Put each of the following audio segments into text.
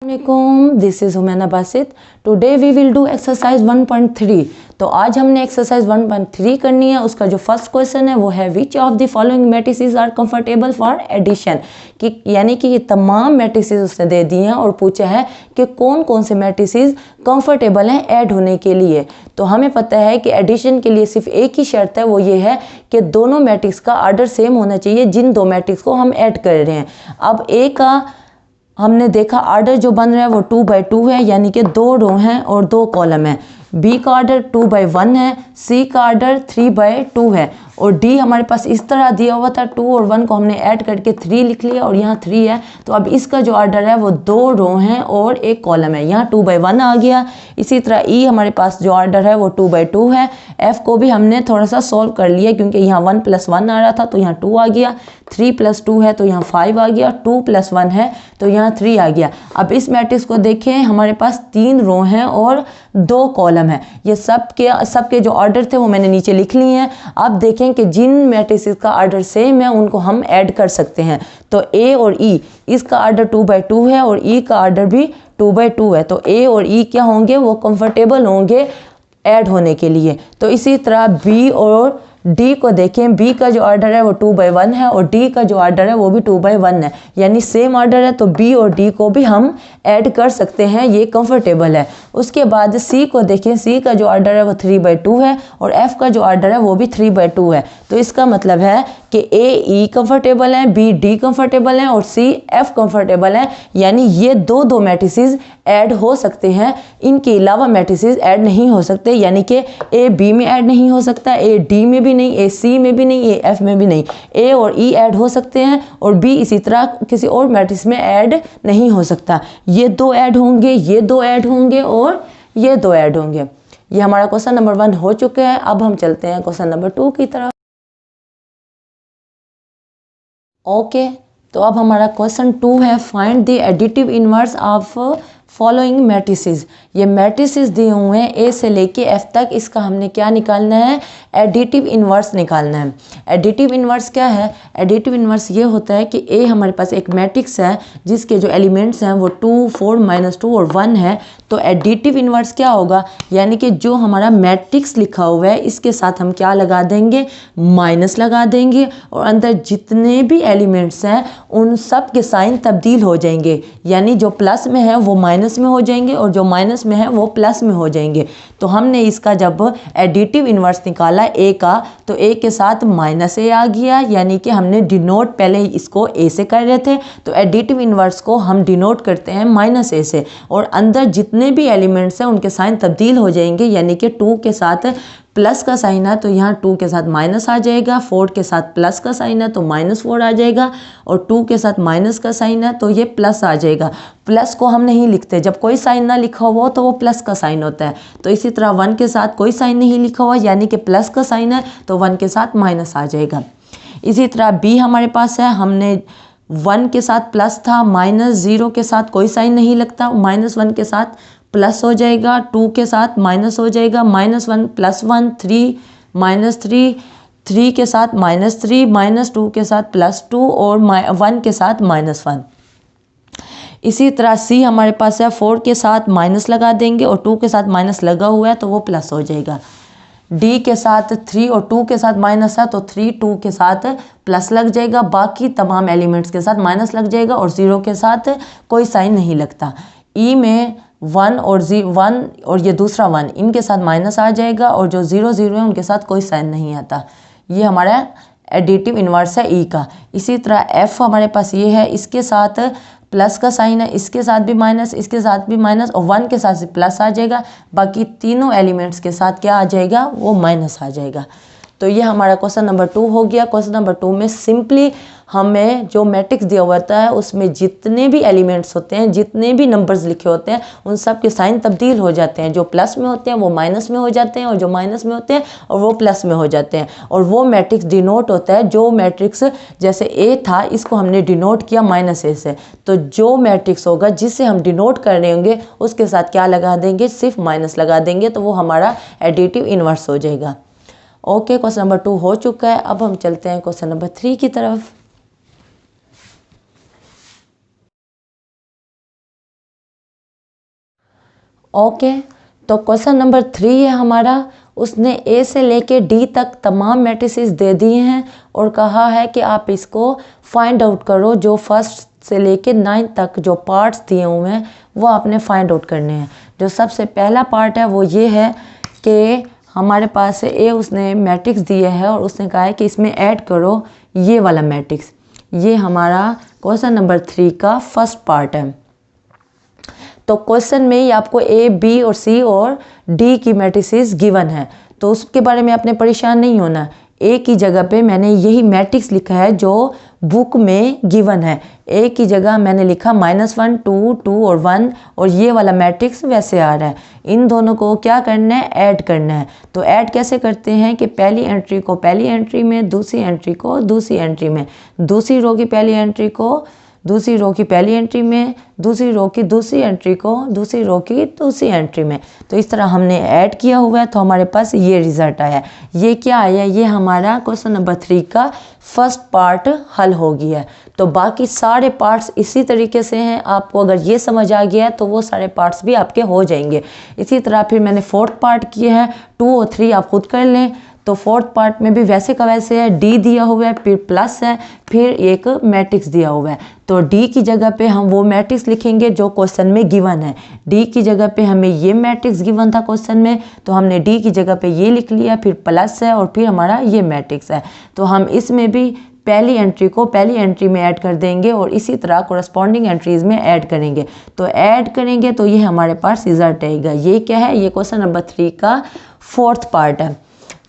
This is Humaina Basit. Today we will do exercise 1.3। तो आज हमने एक्सरसाइज 1.3 करनी है। उसका जो फर्स्ट क्वेश्चन है वो है which of the following matrices are comfortable for addition, कि यानी कि ये तमाम मैट्रिसेस उसने दे दी हैं और पूछा है कि कौन कौन से मैट्रिसेस कंफर्टेबल हैं ऐड होने के लिए। तो हमें पता है कि एडिशन के लिए सिर्फ एक ही शर्त है, वो ये है कि दोनों मैट्रिक्स का आर्डर सेम होना चाहिए जिन दो मैट्रिक्स को हम ऐड कर रहे हैं। अब ए का हमने देखा आर्डर जो बन रहा है वो 2/2 है, यानी कि 2 रो हैं और 2 कॉलम है। बी का आर्डर 2/1 है, सी का आर्डर 3/2 है और डी हमारे पास इस तरह दिया हुआ था। 2 और 1 को हमने ऐड करके 3 लिख लिया और यहाँ 3 है। तो अब इसका जो आर्डर है वो 2 रो हैं और 1 कॉलम है, यहाँ 2/1 आ गया। इसी तरह ई हमारे पास जो आर्डर है वो 2/2 है। एफ को भी हमने थोड़ा सा सॉल्व कर लिया क्योंकि यहाँ 1 + 1 आ रहा था तो यहाँ 2 आ गया। 3 + 2 है तो यहाँ 5 आ गया। 2 + 1 है तो यहाँ 3 आ गया। अब इस मैट्रिक्स को देखें, हमारे पास 3 रो हैं और 2 कॉलम है। ये सबके जो ऑर्डर थे वो मैंने नीचे लिख लिए हैं। अब देखें कि जिन मैट्रिसेस का ऑर्डर सेम है उनको हम ऐड कर सकते हैं। तो ए और ई, इसका ऑर्डर 2/2 है और ई का ऑर्डर भी 2/2 है। तो ए और ई क्या होंगे, वो कंफर्टेबल होंगे ऐड होने के लिए। तो इसी तरह बी और डी को देखें, बी का जो ऑर्डर है वो 2/1 है और डी का जो ऑर्डर है वो भी 2/1 है, यानी सेम ऑर्डर है। तो बी और डी को भी हम ऐड कर सकते हैं, ये कंफर्टेबल है। उसके बाद सी को देखें, सी का जो ऑर्डर है वो 3/2 है और एफ का जो ऑर्डर है वो भी 3/2 है। तो इसका मतलब है कि ए ई कंफर्टेबल है, बी डी कंफर्टेबल है और सी एफ कंफर्टेबल है, यानी ये दो मैट्रिसेस ऐड हो सकते हैं। इनके अलावा मैट्रिसेस ऐड नहीं हो सकते, यानी कि ए बी में ऐड नहीं हो सकता, ए डी में भी नहीं, ए सी में भी नहीं, ए एफ में भी नहीं। ए और ई ऐड हो सकते हैं और बी इसी तरह किसी और मैट्रिक्स में ऐड नहीं हो सकता। ये 2 ऐड होंगे, ये 2 ऐड होंगे और ये 2 ऐड होंगे। ये हमारा क्वेश्चन नंबर 1 हो चुका है। अब हम चलते हैं क्वेश्चन नंबर 2 की तरफ। ओके, तो अब हमारा क्वेश्चन 2 है, find the additive inverse of following matrices. ये मैट्रिसेस दिए हुए हैं ए से लेके एफ तक, इसका हमने क्या निकालना है, एडिटिव इनवर्स निकालना है। एडिटिव इनवर्स क्या है, एडिटिव इनवर्स ये होता है कि ए हमारे पास एक मैट्रिक्स है जिसके जो एलिमेंट्स हैं वो 2, 4, -2 और 1 है। तो एडिटिव इनवर्स क्या होगा, यानी कि जो हमारा मैट्रिक्स लिखा हुआ है इसके साथ हम क्या लगा देंगे, माइनस लगा देंगे और अंदर जितने भी एलिमेंट्स हैं उन सब के साइन तब्दील हो जाएंगे, यानी जो प्लस में है वो माइनस में हो जाएंगे और जो माइनस में है वो प्लस में हो जाएंगे। तो हमने इसका जब एडिटिव इनवर्स निकाला ए का, तो ए के साथ -a आ गया, यानी कि हमने डिनोट पहले इसको ए से कर रहे थे, तो एडिटिव इनवर्स को हम डिनोट करते हैं -a से। और अंदर जितने भी एलिमेंट्स हैं उनके साइन तब्दील हो जाएंगे, यानी कि 2 के साथ प्लस का साइन है तो यहाँ 2 के साथ माइनस आ जाएगा, 4 के साथ प्लस का साइन है तो -4 आ जाएगा और 2 के साथ माइनस का साइन है तो ये प्लस आ जाएगा। प्लस को हम नहीं लिखते, जब कोई साइन ना लिखा हुआ हो तो वो प्लस का साइन होता है। तो इसी तरह 1 के साथ कोई साइन नहीं लिखा हुआ, यानी कि प्लस का साइन है तो 1 के साथ माइनस आ जाएगा। इसी तरह बी हमारे पास है, हमने 1 के साथ प्लस था, -0 के साथ कोई साइन नहीं लगता, -1 के साथ प्लस हो जाएगा, 2 के साथ माइनस हो जाएगा, -1 + 1 3 -3, 3 के साथ -3, -2 के साथ +2 और 1 के साथ -1। इसी तरह सी हमारे पास है, 4 के साथ माइनस लगा देंगे और 2 के साथ माइनस लगा हुआ है तो वो प्लस हो जाएगा। डी के साथ 3 और 2 के साथ माइनस है तो 3, 2 के साथ प्लस लग जाएगा, बाकी तमाम एलिमेंट्स के साथ माइनस लग जाएगा और 0 के साथ कोई साइन नहीं लगता। ई में 1 और ये दूसरा 1, इनके साथ माइनस आ जाएगा और जो 0, 0 है उनके साथ कोई साइन नहीं आता। ये हमारा एडिटिव इनवर्स है ई का। इसी तरह एफ हमारे पास ये है, इसके साथ प्लस का साइन है, इसके साथ भी माइनस, इसके साथ भी माइनस और 1 के साथ प्लस आ जाएगा, बाकी तीनों एलिमेंट्स के साथ क्या आ जाएगा, वो माइनस आ जाएगा। तो ये हमारा क्वेश्चन नंबर 2 हो गया। क्वेश्चन नंबर 2 में सिंपली हमें जो मैट्रिक्स दिया होता है उसमें जितने भी एलिमेंट्स होते हैं, जितने भी नंबर्स लिखे होते हैं, उन सब के साइन तब्दील हो जाते हैं। जो प्लस में होते हैं वो माइनस में हो जाते हैं और जो माइनस में होते हैं और वो प्लस में हो जाते हैं। और वो मैट्रिक्स डिनोट होता है, जो मैट्रिक्स जैसे ए था इसको हमने डिनोट किया -a से, तो जो मैट्रिक्स होगा जिससे हम डिनोट कर रहे होंगे उसके साथ क्या लगा देंगे, सिर्फ माइनस लगा देंगे, तो वो हमारा एडिटिव इनवर्स हो जाएगा। ओके, क्वेश्चन नंबर 2 हो चुका है। अब हम चलते हैं क्वेश्चन नंबर 3 की तरफ। ओके, तो क्वेश्चन नंबर 3 है हमारा, उसने ए से लेके डी तक तमाम मैट्रिसेस दे दिए हैं और कहा है कि आप इसको फाइंड आउट करो, जो फर्स्ट से लेके 9 तक जो पार्ट्स दिए हुए हैं वो आपने फाइंड आउट करने हैं। जो सबसे पहला पार्ट है वो ये है कि हमारे पास ए उसने मैट्रिक्स दिए है और उसने कहा है कि इसमें ऐड करो ये वाला मैट्रिक्स। ये हमारा क्वेश्चन नंबर 3 का फर्स्ट पार्ट है। तो क्वेश्चन में ही आपको ए, बी और सी और डी की मैट्रिसेस गिवन है, तो उसके बारे में आपने परेशान नहीं होना। ए की जगह पे मैंने यही मैट्रिक्स लिखा है जो बुक में गिवन है। ए की जगह मैंने लिखा -1, 2, 2 और 1, और ये वाला मैट्रिक्स वैसे आ रहा है। इन दोनों को क्या करना है, ऐड करना है। तो ऐड कैसे करते हैं कि पहली एंट्री को पहली एंट्री में, दूसरी एंट्री को दूसरी एंट्री में, दूसरी रो की पहली एंट्री को दूसरी रो की पहली एंट्री में, दूसरी रो की दूसरी एंट्री को दूसरी रो की दूसरी एंट्री में। तो इस तरह हमने ऐड किया हुआ है, तो हमारे पास ये रिजल्ट आया। ये क्या आया, ये हमारा क्वेश्चन नंबर 3 का फर्स्ट पार्ट हल हो गया है। तो बाकी सारे पार्ट्स इसी तरीके से हैं। आपको अगर ये समझ आ गया है तो वो सारे पार्ट्स भी आपके हो जाएंगे। इसी तरह फिर मैंने फोर्थ पार्ट किए हैं, 2 और 3 आप खुद कर लें। तो फोर्थ पार्ट में भी वैसे का वैसे है, डी दिया हुआ है, फिर प्लस है, फिर एक मैट्रिक्स दिया हुआ है। तो डी की जगह पे हम वो मैट्रिक्स लिखेंगे जो क्वेश्चन में गिवन है। डी की जगह पे हमें ये मैट्रिक्स गिवन था क्वेश्चन में, तो हमने डी की जगह पे ये लिख लिया, फिर प्लस है और फिर हमारा ये मैट्रिक्स है। तो हम इसमें भी पहली एंट्री को पहली एंट्री में ऐड कर देंगे और इसी तरह कोरस्पॉन्डिंग एंट्रीज में ऐड करेंगे। तो ऐड करेंगे तो ये हमारे पास रिजल्ट आएगा। ये क्या है, ये क्वेश्चन नंबर 3 का फोर्थ पार्ट है।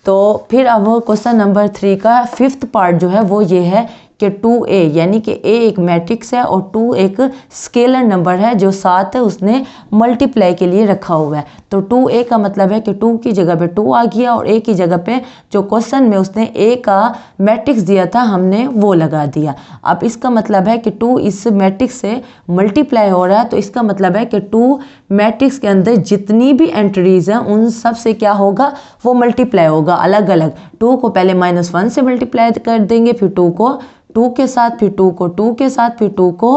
तो फिर अब क्वेश्चन नंबर 3 का फिफ्थ पार्ट जो है वो ये है कि 2a, यानी कि a एक मैट्रिक्स है और 2 एक स्केलर नंबर है जो साथ उसने मल्टीप्लाई के लिए रखा हुआ है। तो 2a का मतलब है कि 2 की जगह पे 2 आ गया और a की जगह पे जो क्वेश्चन में उसने a का मैट्रिक्स दिया था हमने वो लगा दिया। अब इसका मतलब है कि 2 इस मैट्रिक्स से मल्टीप्लाई हो रहा है, तो इसका मतलब है कि 2 मैट्रिक्स के अंदर जितनी भी एंट्रीज हैं उन सब से क्या होगा, वो मल्टीप्लाई होगा अलग अलग। 2 को पहले -1 से मल्टीप्लाई कर देंगे, फिर 2 को 2 के साथ, फिर 2 को 2 के साथ, फिर 2 को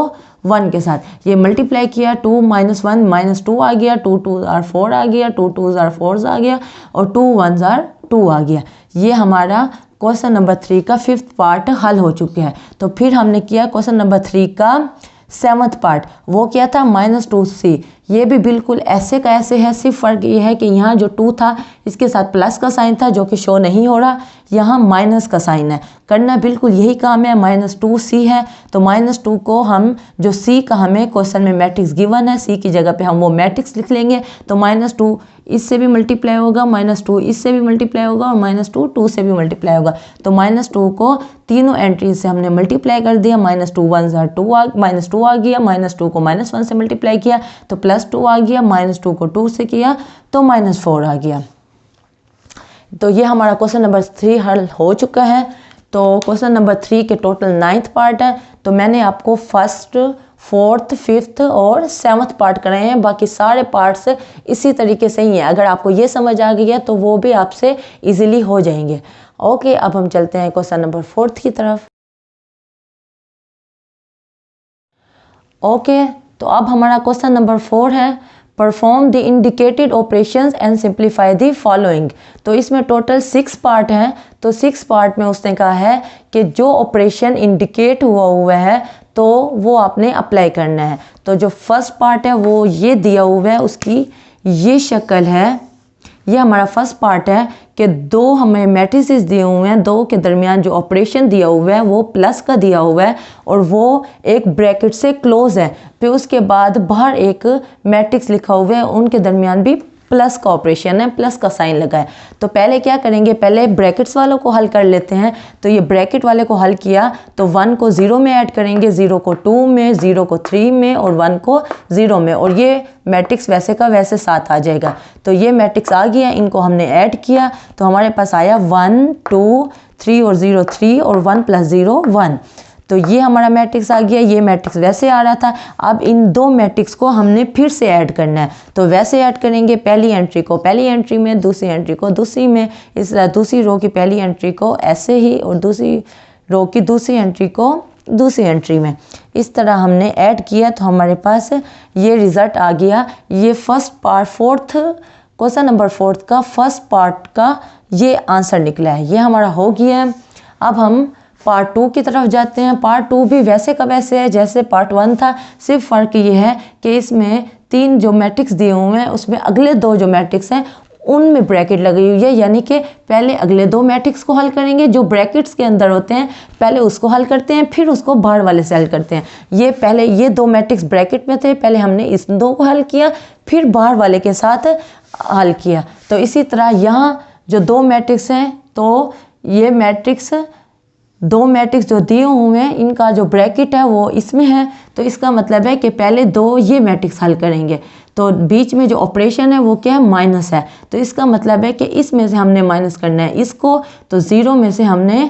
1 के साथ। ये मल्टीप्लाई किया, 2 -1 -2 आ गया, 2 2 आर 4 आ गया, 2 2 आर 4 आ गया और 2 1 आर 2 आ गया। ये हमारा क्वेश्चन नंबर 3 का फिफ्थ पार्ट हल हो चुका है। तो फिर हमने किया क्वेश्चन नंबर 3 का सेवंथ पार्ट, वो क्या था, -2c। ये भी बिल्कुल ऐसे का ऐसे है, सिर्फ फ़र्क ये है कि यहाँ जो 2 था इसके साथ प्लस का साइन था जो कि शो नहीं हो रहा, यहाँ माइनस का साइन है। करना बिल्कुल यही काम है। -2c है तो -2 को हम जो c का हमें क्वेश्चन में मैट्रिक्स गिवन है, c की जगह पे हम वो मैट्रिक्स लिख लेंगे। तो -2 इससे भी मल्टीप्लाई होगा, -2 इससे भी मल्टीप्लाई होगा और -2 2 से भी मल्टीप्लाई होगा। तो -2 को तीनों एंट्री से हमने मल्टीप्लाई कर दिया। -2 1 आर 2 -2 आ गया, -2 को -1 से मल्टीप्लाई किया तो +2 आ गया, -2 को 2 से किया तो -4 आ गया। तो ये हमारा क्वेश्चन नंबर 3 हल हो चुका है। तो क्वेश्चन नंबर 3 के टोटल 9th पार्ट है। तो मैंने आपको फर्स्ट, फोर्थ, फिफ्थ और सेवन्थ पार्ट कराए हैं। बाकी सारे पार्ट्स इसी तरीके से ही हैं। अगर आपको ये समझ आ गया तो वो भी आपसे इजीली हो जाएंगे। ओके, अब हम चलते हैं क्वेश्चन नंबर 4 की तरफ। ओके, तो अब हमारा क्वेश्चन नंबर 4 है, perform the indicated operations and simplify the following. तो इसमें टोटल 6 पार्ट हैं। तो 6 पार्ट में उसने कहा है कि जो ऑपरेशन इंडिकेट हुआ है तो वो आपने अप्लाई करना है। तो जो फर्स्ट पार्ट है वो ये दिया हुआ है, उसकी ये शक्ल है। ये हमारा फर्स्ट पार्ट है कि 2 हमें मैट्रिसेस दिए हुए हैं, 2 के दरमियान जो ऑपरेशन दिया हुआ है वो प्लस का दिया हुआ है और वो एक ब्रैकेट से क्लोज है। फिर उसके बाद बाहर एक मैट्रिक्स लिखा हुआ है, उनके दरमियान भी प्लस का ऑपरेशन है, प्लस का साइन लगा है। तो पहले क्या करेंगे, पहले ब्रैकेट्स वालों को हल कर लेते हैं। तो ये ब्रैकेट वाले को हल किया तो 1 को 0 में ऐड करेंगे, 0 को 2 में, 0 को 3 में और 1 को 0 में, और ये मैट्रिक्स वैसे का वैसे साथ आ जाएगा। तो ये मैट्रिक्स आ गया, इनको हमने ऐड किया तो हमारे पास आया 1 2 3 और 0 3 और 1 + 0 1। तो ये हमारा मैट्रिक्स आ गया। ये मैट्रिक्स वैसे आ रहा था। अब इन 2 मैट्रिक्स को हमने फिर से ऐड करना है। तो वैसे ऐड करेंगे, पहली एंट्री को पहली एंट्री में, दूसरी एंट्री को दूसरी में, इस तरह दूसरी रो की पहली एंट्री को ऐसे ही और दूसरी रो की दूसरी एंट्री को दूसरी एंट्री में। इस तरह हमने ऐड किया तो हमारे पास ये रिज़ल्ट आ गया। ये फर्स्ट पार्ट क्वेश्चन नंबर 4 का फर्स्ट पार्ट का ये आंसर निकला है। ये हमारा हो गया है। अब हम पार्ट 2 की तरफ जाते हैं। पार्ट 2 भी वैसे का वैसे है जैसे पार्ट 1 था, सिर्फ फ़र्क ये है कि इसमें 3 जो मैट्रिक्स दिए हुए हैं उसमें अगले 2 जो मैट्रिक्स हैं उनमें ब्रैकेट लगी हुई है, यानी कि पहले अगले 2 मैट्रिक्स को हल करेंगे जो ब्रैकेट्स के अंदर होते हैं, पहले उसको हल करते हैं फिर उसको बाहर वाले से हल करते हैं। ये पहले ये 2 मैट्रिक्स ब्रैकेट में थे, पहले हमने इस 2 को हल किया फिर बाहर वाले के साथ हल किया। तो इसी तरह यहाँ जो 2 मैट्रिक्स हैं तो ये मैट्रिक्स 2 मैट्रिक्स जो दिए हुए हैं इनका जो ब्रैकेट है वो इसमें है, तो इसका मतलब है कि पहले 2 ये मैट्रिक्स हल करेंगे। तो बीच में जो ऑपरेशन है वो क्या है, माइनस है। तो इसका मतलब है कि इसमें से हमने माइनस करना है इसको, तो 0 में से हमने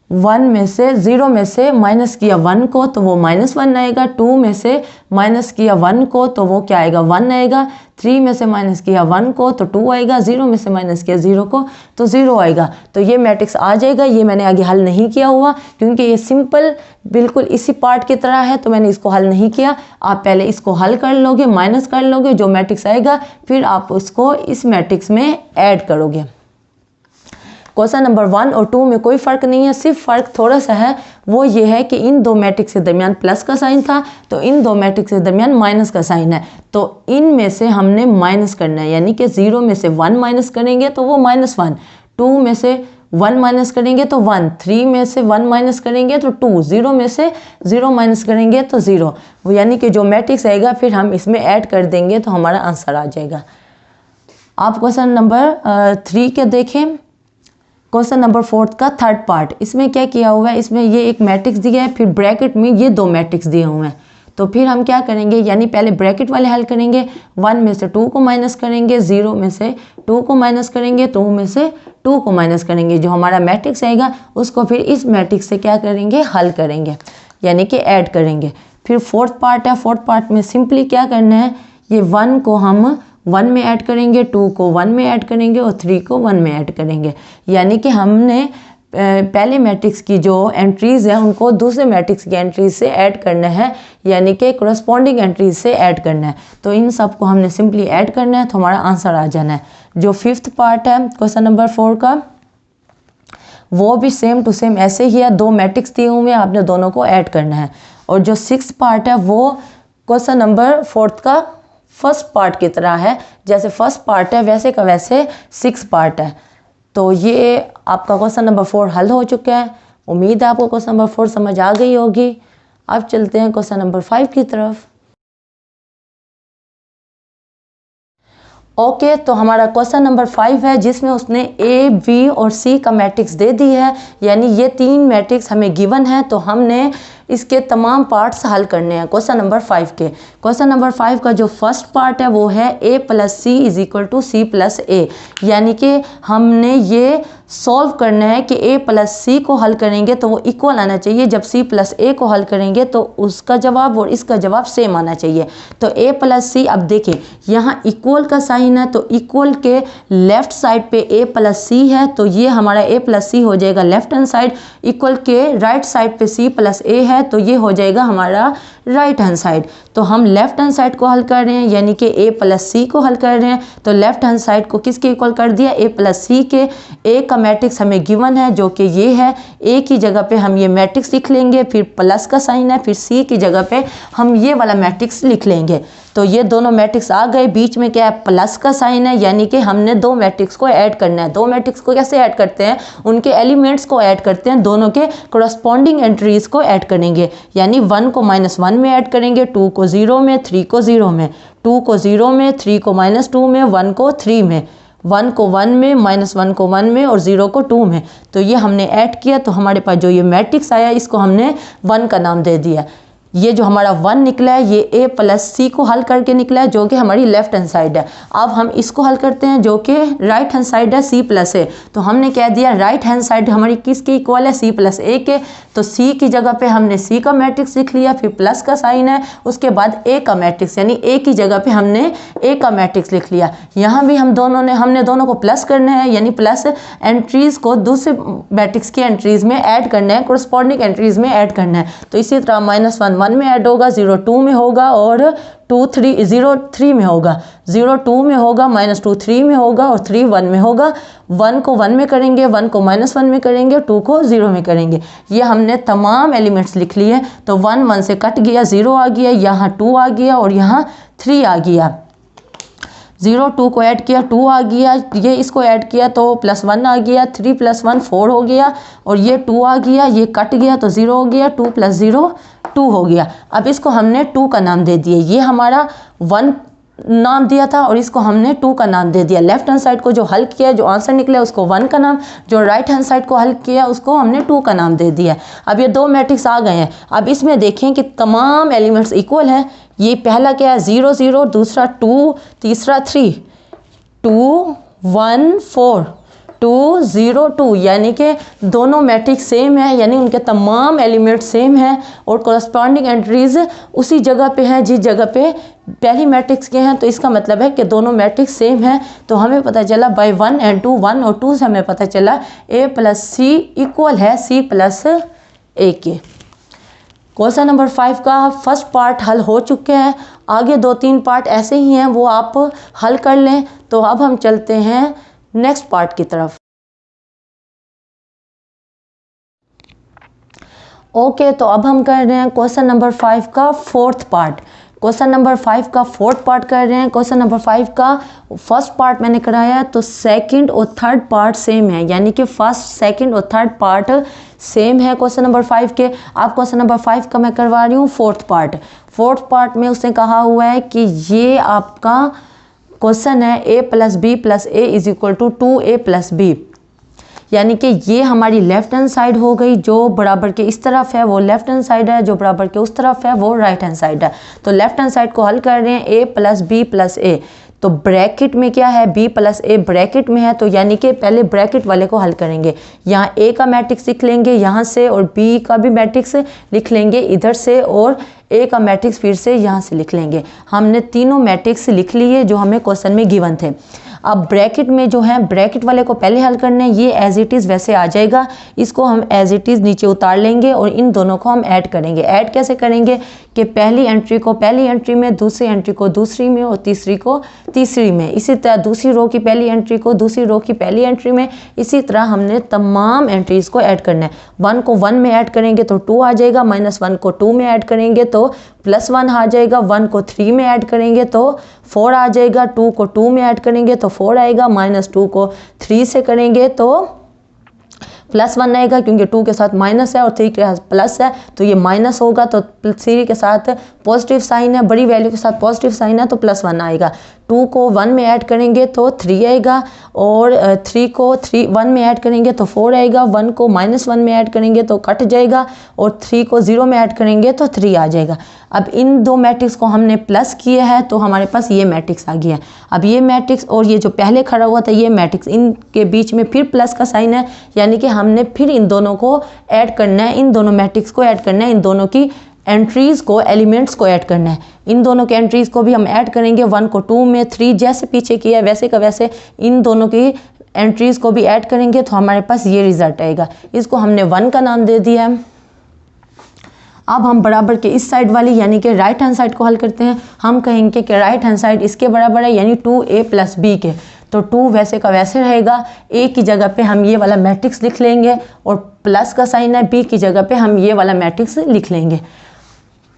0 में से माइनस किया 1 को तो वो -1 आएगा। 2 में से माइनस किया 1 को तो वो क्या आएगा, 1 आएगा। 3 में से माइनस किया 1 को तो 2 आएगा। 0 में से माइनस किया 0 को तो 0 आएगा। तो ये मैट्रिक्स आ जाएगा। ये मैंने आगे हल नहीं किया हुआ क्योंकि ये सिंपल बिल्कुल इसी पार्ट की तरह है, तो मैंने इसको हल नहीं किया। आप पहले इसको हल कर लोगे, माइनस कर लोगे, जो मैट्रिक्स आएगा फिर आप उसको इस मैट्रिक्स में ऐड करोगे। क्वेश्चन नंबर 1 और 2 में कोई फ़र्क नहीं है, सिर्फ फ़र्क थोड़ा सा है, वो ये है कि इन 2 मैट्रिक्स के दरमियान प्लस का साइन था तो इन 2 मैट्रिक्स के दरमियान माइनस का साइन है। तो इन में से हमने माइनस करना है, यानी कि 0 में से 1 माइनस करेंगे तो वो -1, 2 में से 1 माइनस करेंगे तो 1, 3 में से 1 माइनस करेंगे तो 2, 0 में से 0 माइनस करेंगे तो 0। यानी कि जो मैट्रिक्स आएगा फिर हम इसमें ऐड कर देंगे तो हमारा आंसर आ जाएगा। आप क्वेश्चन नंबर 3 के देखें। क्वेश्चन नंबर 4 का थर्ड पार्ट, इसमें क्या किया हुआ है, इसमें ये एक मैट्रिक्स दिया है फिर ब्रैकेट में ये 2 मैट्रिक्स दिए हुए हैं। तो फिर हम क्या करेंगे, यानी पहले ब्रैकेट वाले हल करेंगे। 1 में से 2 को माइनस करेंगे, 0 में से 2 को माइनस करेंगे, 2 में से 2 को माइनस करेंगे। जो हमारा मैट्रिक्स आएगा उसको फिर इस मैट्रिक्स से क्या करेंगे, हल करेंगे, यानी कि ऐड करेंगे। फिर 4th पार्ट है। 4th पार्ट में सिंपली क्या करना है, ये 1 को हम 1 में ऐड करेंगे, 2 को 1 में ऐड करेंगे और 3 को 1 में ऐड करेंगे। यानी कि हमने पहले मैट्रिक्स की जो एंट्रीज़ हैं उनको दूसरे मैट्रिक्स की एंट्रीज से ऐड करना है, यानी कि कोरस्पॉन्डिंग एंट्रीज से ऐड करना है। तो इन सब को हमने सिंपली ऐड करना है तो हमारा आंसर आ जाना है। जो 5th पार्ट है क्वेश्चन नंबर 4 का, वो भी सेम टू सेम ऐसे ही है। 2 मैट्रिक्स दिए हुए हैं, आपने दोनों को ऐड करना है। और जो 6th पार्ट है वो क्वेश्चन नंबर 4 का फर्स्ट पार्ट की तरह है, जैसे फर्स्ट पार्ट है वैसे का वैसे 6 पार्ट है। तो ये आपका क्वेश्चन नंबर 4 हल हो चुका है। उम्मीद है आपको क्वेश्चन नंबर 4 समझ आ गई होगी। अब चलते हैं क्वेश्चन नंबर 5 की तरफ। ओके, तो हमारा क्वेश्चन नंबर 5 है जिसमें उसने A, B और C का मैट्रिक्स दे दी है, यानी ये 3 मैट्रिक्स हमें गिवन है तो हमने इसके तमाम पार्ट्स हल करने हैं क्वेश्चन नंबर 5 के। क्वेश्चन नंबर 5 का जो फर्स्ट पार्ट है वो है A + C = C + A, यानी कि हमने ये सॉल्व करना है कि A + C को हल करेंगे तो वो इक्वल आना चाहिए, जब C + A को हल करेंगे तो उसका जवाब और इसका जवाब सेम आना चाहिए। तो A + C, अब देखें यहाँ इक्वल का साइन है तो इक्वल के लेफ्ट साइड पे A + C है, तो ये हमारा A + C हो जाएगा लेफ्ट हैंड साइड। इक्वल के राइट साइड पे C + A है तो ये हो जाएगा हमारा राइट हैंड साइड। तो हम लेफ्ट हैंड साइड को हल कर रहे हैं, यानी कि A + C को हल कर रहे हैं। तो लेफ्ट हैंड साइड को किसके इक्वल कर दिया, A + C के। A का मैट्रिक्स हमें गिवन है जो कि ये है। A की जगह पे हम ये मैट्रिक्स लिख लेंगे, फिर प्लस का साइन है, फिर C की जगह पे हम ये वाला मैट्रिक्स लिख लेंगे। तो ये दोनों मैट्रिक्स आ गए, बीच में क्या है, प्लस का साइन है, यानी कि हमने 2 मैट्रिक्स को ऐड करना है। 2 मैट्रिक्स को कैसे ऐड करते हैं, उनके एलिमेंट्स को ऐड करते हैं, दोनों के कोरस्पॉन्डिंग एंट्रीज को ऐड करेंगे। यानी 1 को -1 में ऐड करेंगे, 2 को 0 में, 3 को 0 में, 2 को 0 में, 3 को -2 में, 1 को 3 में, 1 को 1 में, -1 को 1 में और 0 को 2 में। तो ये हमने ऐड किया तो हमारे पास जो ये मैट्रिक्स आया इसको हमने 1 का नाम दे दिया। ये जो हमारा 1 निकला है ये a प्लस सी को हल करके निकला है जो कि हमारी लेफ्ट हैंड साइड है। अब हम इसको हल करते हैं जो कि राइट हैंड साइड है c प्लस ए। तो हमने कह दिया राइट हैंड साइड हमारी किसके इक्वल है, c प्लस ए के। तो c की जगह पे हमने c का मैट्रिक्स लिख लिया, फिर प्लस का साइन है, उसके बाद a का मैट्रिक्स यानी a की जगह पे हमने a का मैट्रिक्स लिख लिया। यहाँ भी हमने दोनों को प्लस करना है यानी प्लस एंट्रीज को दूसरे मैट्रिक्स की एंट्रीज में ऐड करना है, कोरस्पॉन्डिंग एंट्रीज में ऐड करना है। तो इसी तरह -1 1 में ऐड होगा, 0 2 में होगा और 2 3 0 3 में होगा, 0 2 में होगा, -2 3 में होगा और 3 1 में होगा। 1 को 1 में करेंगे, 1 को -1 में करेंगे, 2 को 0 में करेंगे। ये हमने तमाम एलिमेंट्स लिख लिए। तो 1 1 से कट गया, 0 आ गया, यहाँ 2 आ गया और यहाँ 3 आ गया। 0 2 को ऐड किया, 2 आ गया, ये इसको ऐड किया तो +1 आ गया, 3 + 1 4 हो गया और ये 2 आ गया, ये कट गया तो 0 हो गया, 2 + 0 2 हो गया। अब इसको हमने 2 का नाम दे दिया, ये हमारा 1 नाम दिया था और इसको हमने 2 का नाम दे दिया। लेफ्ट हैंड साइड को जो हल किया, जो आंसर निकला उसको 1 का नाम, जो राइट हैंड साइड को हल किया उसको हमने 2 का नाम दे दिया। अब ये दो मैट्रिक्स आ गए हैं। अब इसमें देखें कि तमाम एलिमेंट्स इक्वल हैं। ये पहला क्या है 0 0, दूसरा 2, तीसरा 3, 2 1 4 2 0 2 यानी कि दोनों मैट्रिक्स सेम है, यानी उनके तमाम एलिमेंट सेम हैं और कोरस्पॉन्डिंग एंट्रीज उसी जगह पे हैं जिस जगह पे पहली मैट्रिक्स के हैं। तो इसका मतलब है कि दोनों मैट्रिक्स सेम हैं। तो हमें पता चला बाय 1 and 2, 1 और 2 से हमें पता चला a प्लस सी इक्वल है c प्लस ए के। क्वेश्चन नंबर 5 का फर्स्ट पार्ट हल हो चुके हैं। आगे 2-3 पार्ट ऐसे ही हैं, वो आप हल कर लें। तो अब हम चलते हैं नेक्स्ट पार्ट की तरफ। ओके, तो अब हम कर रहे हैं क्वेश्चन नंबर 5 का फोर्थ पार्ट। क्वेश्चन नंबर 5 का फोर्थ पार्ट कर रहे हैं। क्वेश्चन नंबर 5 का फर्स्ट पार्ट मैंने कराया तो सेकंड और थर्ड पार्ट सेम है, यानी कि फर्स्ट, सेकंड और थर्ड पार्ट सेम है क्वेश्चन नंबर 5 के। आप क्वेश्चन नंबर 5 का मैं करवा रही हूँ फोर्थ पार्ट। फोर्थ पार्ट में उसने कहा हुआ है कि ये आपका क्वेश्चन है a plus B plus A is equal to 2a plus B, यानी कि ये हमारी लेफ्ट हैंड साइड हो गई। जो बराबर के इस तरफ है वो लेफ्ट हैंड साइड है, जो बराबर के उस तरफ है वो राइट हैंड साइड है। तो लेफ्ट हैंड साइड को हल कर रहे हैं a प्लस बी प्लस ए। तो ब्रैकेट में क्या है, b प्लस ए ब्रैकेट में है, तो यानी कि पहले ब्रैकेट वाले को हल करेंगे। यहाँ a का मैट्रिक्स लिख लेंगे यहाँ से और b का भी मैट्रिक्स लिख लेंगे इधर से और a का मैट्रिक्स फिर से यहाँ से लिख लेंगे। हमने तीनों मैट्रिक्स लिख लिए जो हमें क्वेश्चन में गिवन थे। अब ब्रैकेट में जो है ब्रैकेट वाले को पहले हल करना है। ये एज इट इज़ वैसे आ जाएगा, इसको हम एज इट इज़ नीचे उतार लेंगे और इन दोनों को हम ऐड करेंगे। ऐड कैसे करेंगे कि पहली एंट्री को पहली एंट्री में, दूसरी एंट्री को दूसरी में और तीसरी को तीसरी में। इसी तरह दूसरी रो की पहली एंट्री को दूसरी रो की पहली एंट्री में। इसी तरह हमने तमाम एंट्रीज़ को ऐड करना है। 1 को 1 में ऐड करेंगे तो 2 आ जाएगा, -1 को 2 में ऐड करेंगे तो +1 आ जाएगा, 1 को 3 में ऐड करेंगे तो 4 आ जाएगा, 2 को 2 में ऐड करेंगे तो 4 आएगा, -2 को 3 से करेंगे तो +1 आएगा, क्योंकि 2 के साथ माइनस है और 3 के साथ प्लस है तो ये माइनस होगा। तो 3 के साथ पॉजिटिव साइन है, बड़ी वैल्यू के साथ पॉजिटिव साइन है तो +1 आएगा। 2 को 1 में ऐड करेंगे तो 3 आएगा और 3 को 1 में ऐड करेंगे तो 4 आएगा। 1 को -1 में ऐड करेंगे तो कट जाएगा और 3 को 0 में ऐड करेंगे तो 3 आ जाएगा। अब इन दो मैट्रिक्स को हमने प्लस किया है तो हमारे पास ये मैट्रिक्स आ गया। अब ये मैट्रिक्स और ये जो पहले खड़ा हुआ था ये मैट्रिक्स, इनके बीच में फिर प्लस का साइन है, यानी कि हमने फिर इन दोनों को ऐड करना है, इन दोनों मैट्रिक्स को ऐड करना है, इन दोनों की एंट्रीज़ को, एलिमेंट्स को ऐड करना है। इन दोनों के एंट्रीज़ को भी हम ऐड करेंगे। 1 को 2 में, 3 जैसे पीछे किया है वैसे का वैसे इन दोनों की एंट्रीज़ को भी ऐड करेंगे तो हमारे पास ये रिजल्ट आएगा। इसको हमने 1 का नाम दे दिया है। अब हम बराबर के इस साइड वाली यानी कि राइट हैंड साइड को हल करते हैं। हम कहेंगे कि राइट हैंड साइड इसके बराबर है यानी 2a प्लस बी के। तो 2 वैसे का वैसे रहेगा, a की जगह पे हम ये वाला मैट्रिक्स लिख लेंगे और प्लस का साइन है, b की जगह पे हम ये वाला मैट्रिक्स लिख लेंगे।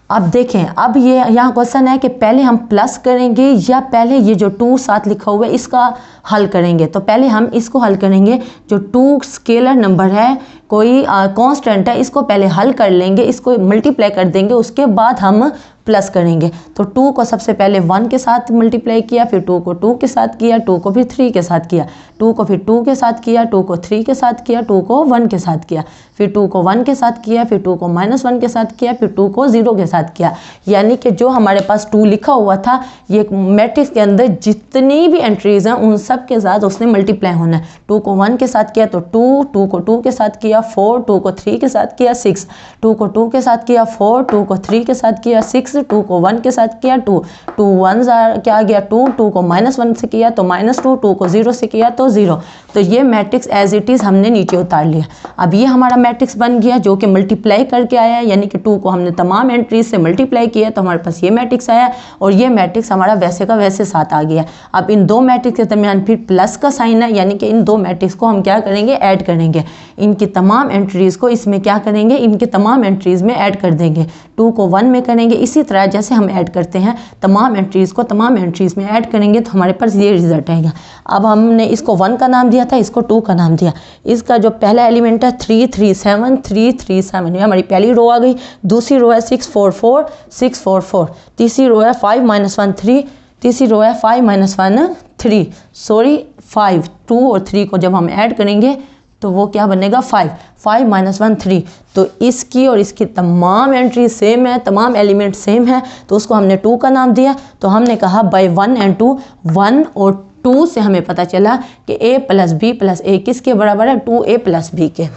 अब देखें, अब ये यहाँ क्वेश्चन है कि पहले हम प्लस करेंगे या पहले ये जो 2 साथ लिखा हुआ है इसका हल करेंगे। तो पहले हम इसको हल करेंगे। जो 2 स्केलर नंबर है, कोई कांस्टेंट है, इसको पहले हल कर लेंगे, इसको मल्टीप्लाई कर देंगे, उसके बाद हम प्लस करेंगे। तो 2 को सबसे पहले 1 के साथ मल्टीप्लाई किया, फिर 2 को 2 के साथ किया, 2 को फिर 3 के साथ किया, 2 को फिर 2 के साथ किया, 2 को 3 के साथ किया, 2 को 1 के साथ किया, फिर 2 को 1 के साथ किया, फिर 2 को -1 के साथ किया, फिर 2 को 0 के साथ किया। यानी कि जो हमारे पास 2 लिखा हुआ था, ये मैट्रिक्स के अंदर जितनी भी एंट्रीज हैं उन सब के साथ उसने मल्टीप्लाई होना है। 2 को 1 के साथ किया तो 2, 2 को 2 के साथ किया 4, 2 को 3 के साथ किया 6, 2 को 2 के साथ किया 4, 2 को 3 के साथ किया 6, 2 को 1 के साथ किया 2, 2 1 क्या आ गया 2, 2 को -1 से किया तो -2, 2 को 0 से किया तो 0। तो ये मैट्रिक्स एज इट इज़ हमने नीचे उतार लिया। अब ये हमारा मैट्रिक्स बन गया जो कि मल्टीप्लाई करके आया है, यानी कि 2 को हमने तमाम एंट्रीज से मल्टीप्लाई किया तो हमारे पास ये मैट्रिक्स आया और ये मैट्रिक्स हमारा वैसे का वैसे साथ आ गया। अब इन दो मैट्रिक्स के दरमियान फिर प्लस का साइन है, यानी कि इन दो मैट्रिक्स को हम क्या करेंगे, ऐड करेंगे। इनकी तमाम एंट्रीज को इसमें क्या करेंगे, इनके तमाम एंट्रीज में ऐड कर देंगे। 2 को 1 में करेंगे, इसी तरह जैसे हम ऐड करते हैं तमाम एंट्रीज को तमाम एंट्रीज में ऐड करेंगे तो हमारे पास ये रिजल्ट आएगा। अब हमने इसको 1 का नाम दिया था, इसको 2 का नाम दिया। इसका जो पहला एलिमेंट है 3 3 7 3 3 7, ये हमारी पहली रो आ गई। दूसरी रो है 6 4 4 6 4 4, तीसरी रो है 5 -1 3, तीसरी रो है 5 -1 3, सॉरी 5, 2 और 3 को जब हम ऐड करेंगे तो वो क्या बनेगा 5 5 -1 3। तो इसकी और इसकी तमाम एंट्री सेम है, तमाम एलिमेंट सेम है, तो उसको हमने 2 का नाम दिया। तो हमने कहा बाय 1 एंड 2, 1 और 2 से हमें पता चला कि a + b + a किसके बराबर है, 2a + b के।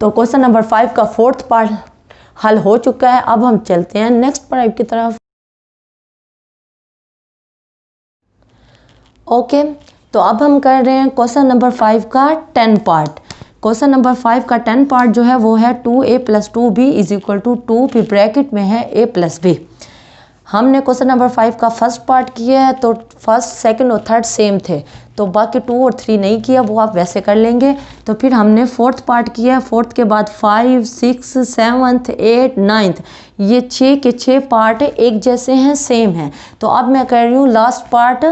तो क्वेश्चन नंबर 5 का 4th पार्ट हल हो चुका है। अब हम चलते हैं नेक्स्ट पार्ट की तरफ। ओके, तो अब हम कर रहे हैं क्वेश्चन नंबर 5 का 10 पार्ट। क्वेश्चन नंबर 5 का 10 पार्ट जो है वो है 2a + 2b = 2, फिर ब्रैकेट में है a + b। हमने क्वेश्चन नंबर 5 का फर्स्ट पार्ट किया है तो फर्स्ट, सेकंड और थर्ड सेम थे, तो बाकी 2 और 3 नहीं किया, वो आप वैसे कर लेंगे। तो फिर हमने 4th पार्ट किया, 4th के बाद 5 6 7 8 9, ये 6 के 6 पार्ट एक जैसे हैं, सेम हैं। तो अब मैं कर रही हूँ लास्ट पार्ट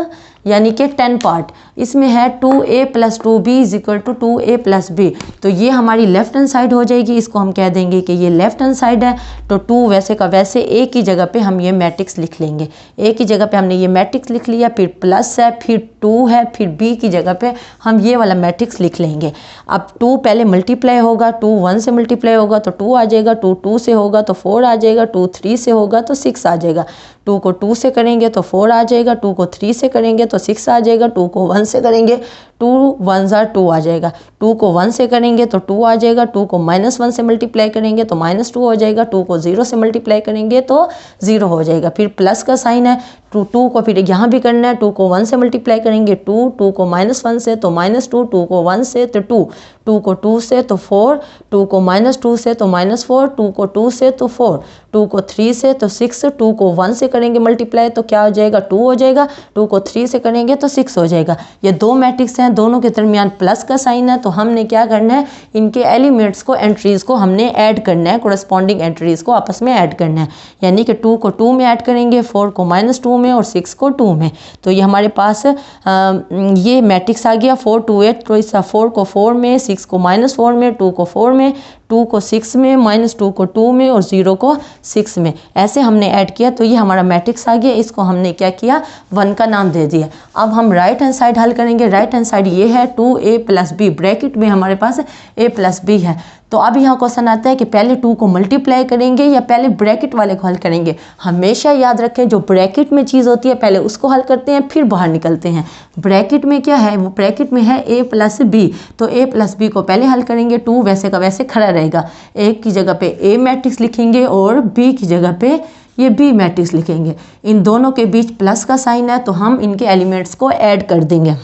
यानी कि 10 पार्ट। इसमें है 2a + 2b = 2a + b। तो ये हमारी लेफ्ट हैंड साइड हो जाएगी, इसको हम कह देंगे कि ये लेफ्ट हैंड साइड है। तो 2 वैसे का वैसे a की जगह पे हम ये मैट्रिक्स लिख लेंगे, a की जगह पे हमने ये मैट्रिक्स लिख लिया, फिर प्लस है, फिर 2 है, फिर b की जगह पे हम ये वाला मैट्रिक्स लिख लेंगे। अब 2 पहले मल्टीप्लाई होगा, 2 1 से मल्टीप्लाई होगा तो 2 आ जाएगा, 2 2 से होगा तो 4 आ जाएगा, 2 3 से होगा तो 6 आ जाएगा, 2 को 2 से करेंगे तो 4 आ जाएगा, 2 को 3 से करेंगे तो 6 आ जाएगा, 2 को 1 से करेंगे 2 1 2 आ जाएगा, 2 को 1 से करेंगे तो 2 आ जाएगा, 2 को -1 से मल्टीप्लाई करेंगे तो -2 हो जाएगा, 2 को 0 से मल्टीप्लाई करेंगे तो 0 हो जाएगा। फिर प्लस का साइन है, 2 को फिर यहाँ भी करना है, 2 को 1 से मल्टीप्लाई करेंगे 2, 2 को -1 से तो -2, 2 को 1 से तो 2, 2 को 2 से तो 4, 2 को -2 से तो -4, 2 को 2 से तो 4, 2 को 3 से तो 6, 2 को 1 से करेंगे मल्टीप्लाई तो क्या हो जाएगा 2 हो जाएगा, 2 को 3 से करेंगे तो 6 हो जाएगा। ये दो मैट्रिक्स हैं, दोनों के दरमियान प्लस का साइन है, तो हमने क्या करना है, इनके एलिमेंट्स को, एंट्रीज को हमने ऐड करना है, कोरस्पॉन्डिंग एंट्रीज को आपस में ऐड करना है। यानी कि 2 को 2 में ऐड करेंगे, 4 को -2 में और 6 को 2 में। तो ये हमारे पास ये मैट्रिक्स आ गया 4 2 8। तो इस 4 को 4 में, 6 को -4 में, 2 को 4 में, 2 को 6 में, -2 को 2 में और 0 को 6 में, ऐसे हमने ऐड किया। तो ये हमारा मैट्रिक्स आ गया, इसको हमने क्या किया, 1 का नाम दे दिया। अब हम राइट हैंड साइड हल करेंगे। राइट हैंड साइड ये है 2a + b, ब्रैकेट में हमारे पास a + b है। तो अब यहाँ क्वेश्चन आता है कि पहले 2 को मल्टीप्लाई करेंगे या पहले ब्रैकेट वाले को हल करेंगे। हमेशा याद रखें जो ब्रैकेट में चीज़ होती है पहले उसको हल करते हैं, फिर बाहर निकलते हैं। ब्रैकेट में क्या है, वो ब्रैकेट में है a + b, तो a + b को पहले हल करेंगे, 2 वैसे का वैसे खड़ा रहेगा, a की जगह पे a मैट्रिक्स लिखेंगे और b की जगह पे ये b मैट्रिक्स लिखेंगे। इन दोनों के बीच प्लस का साइन है तो हम इनके एलिमेंट्स को ऐड कर देंगे।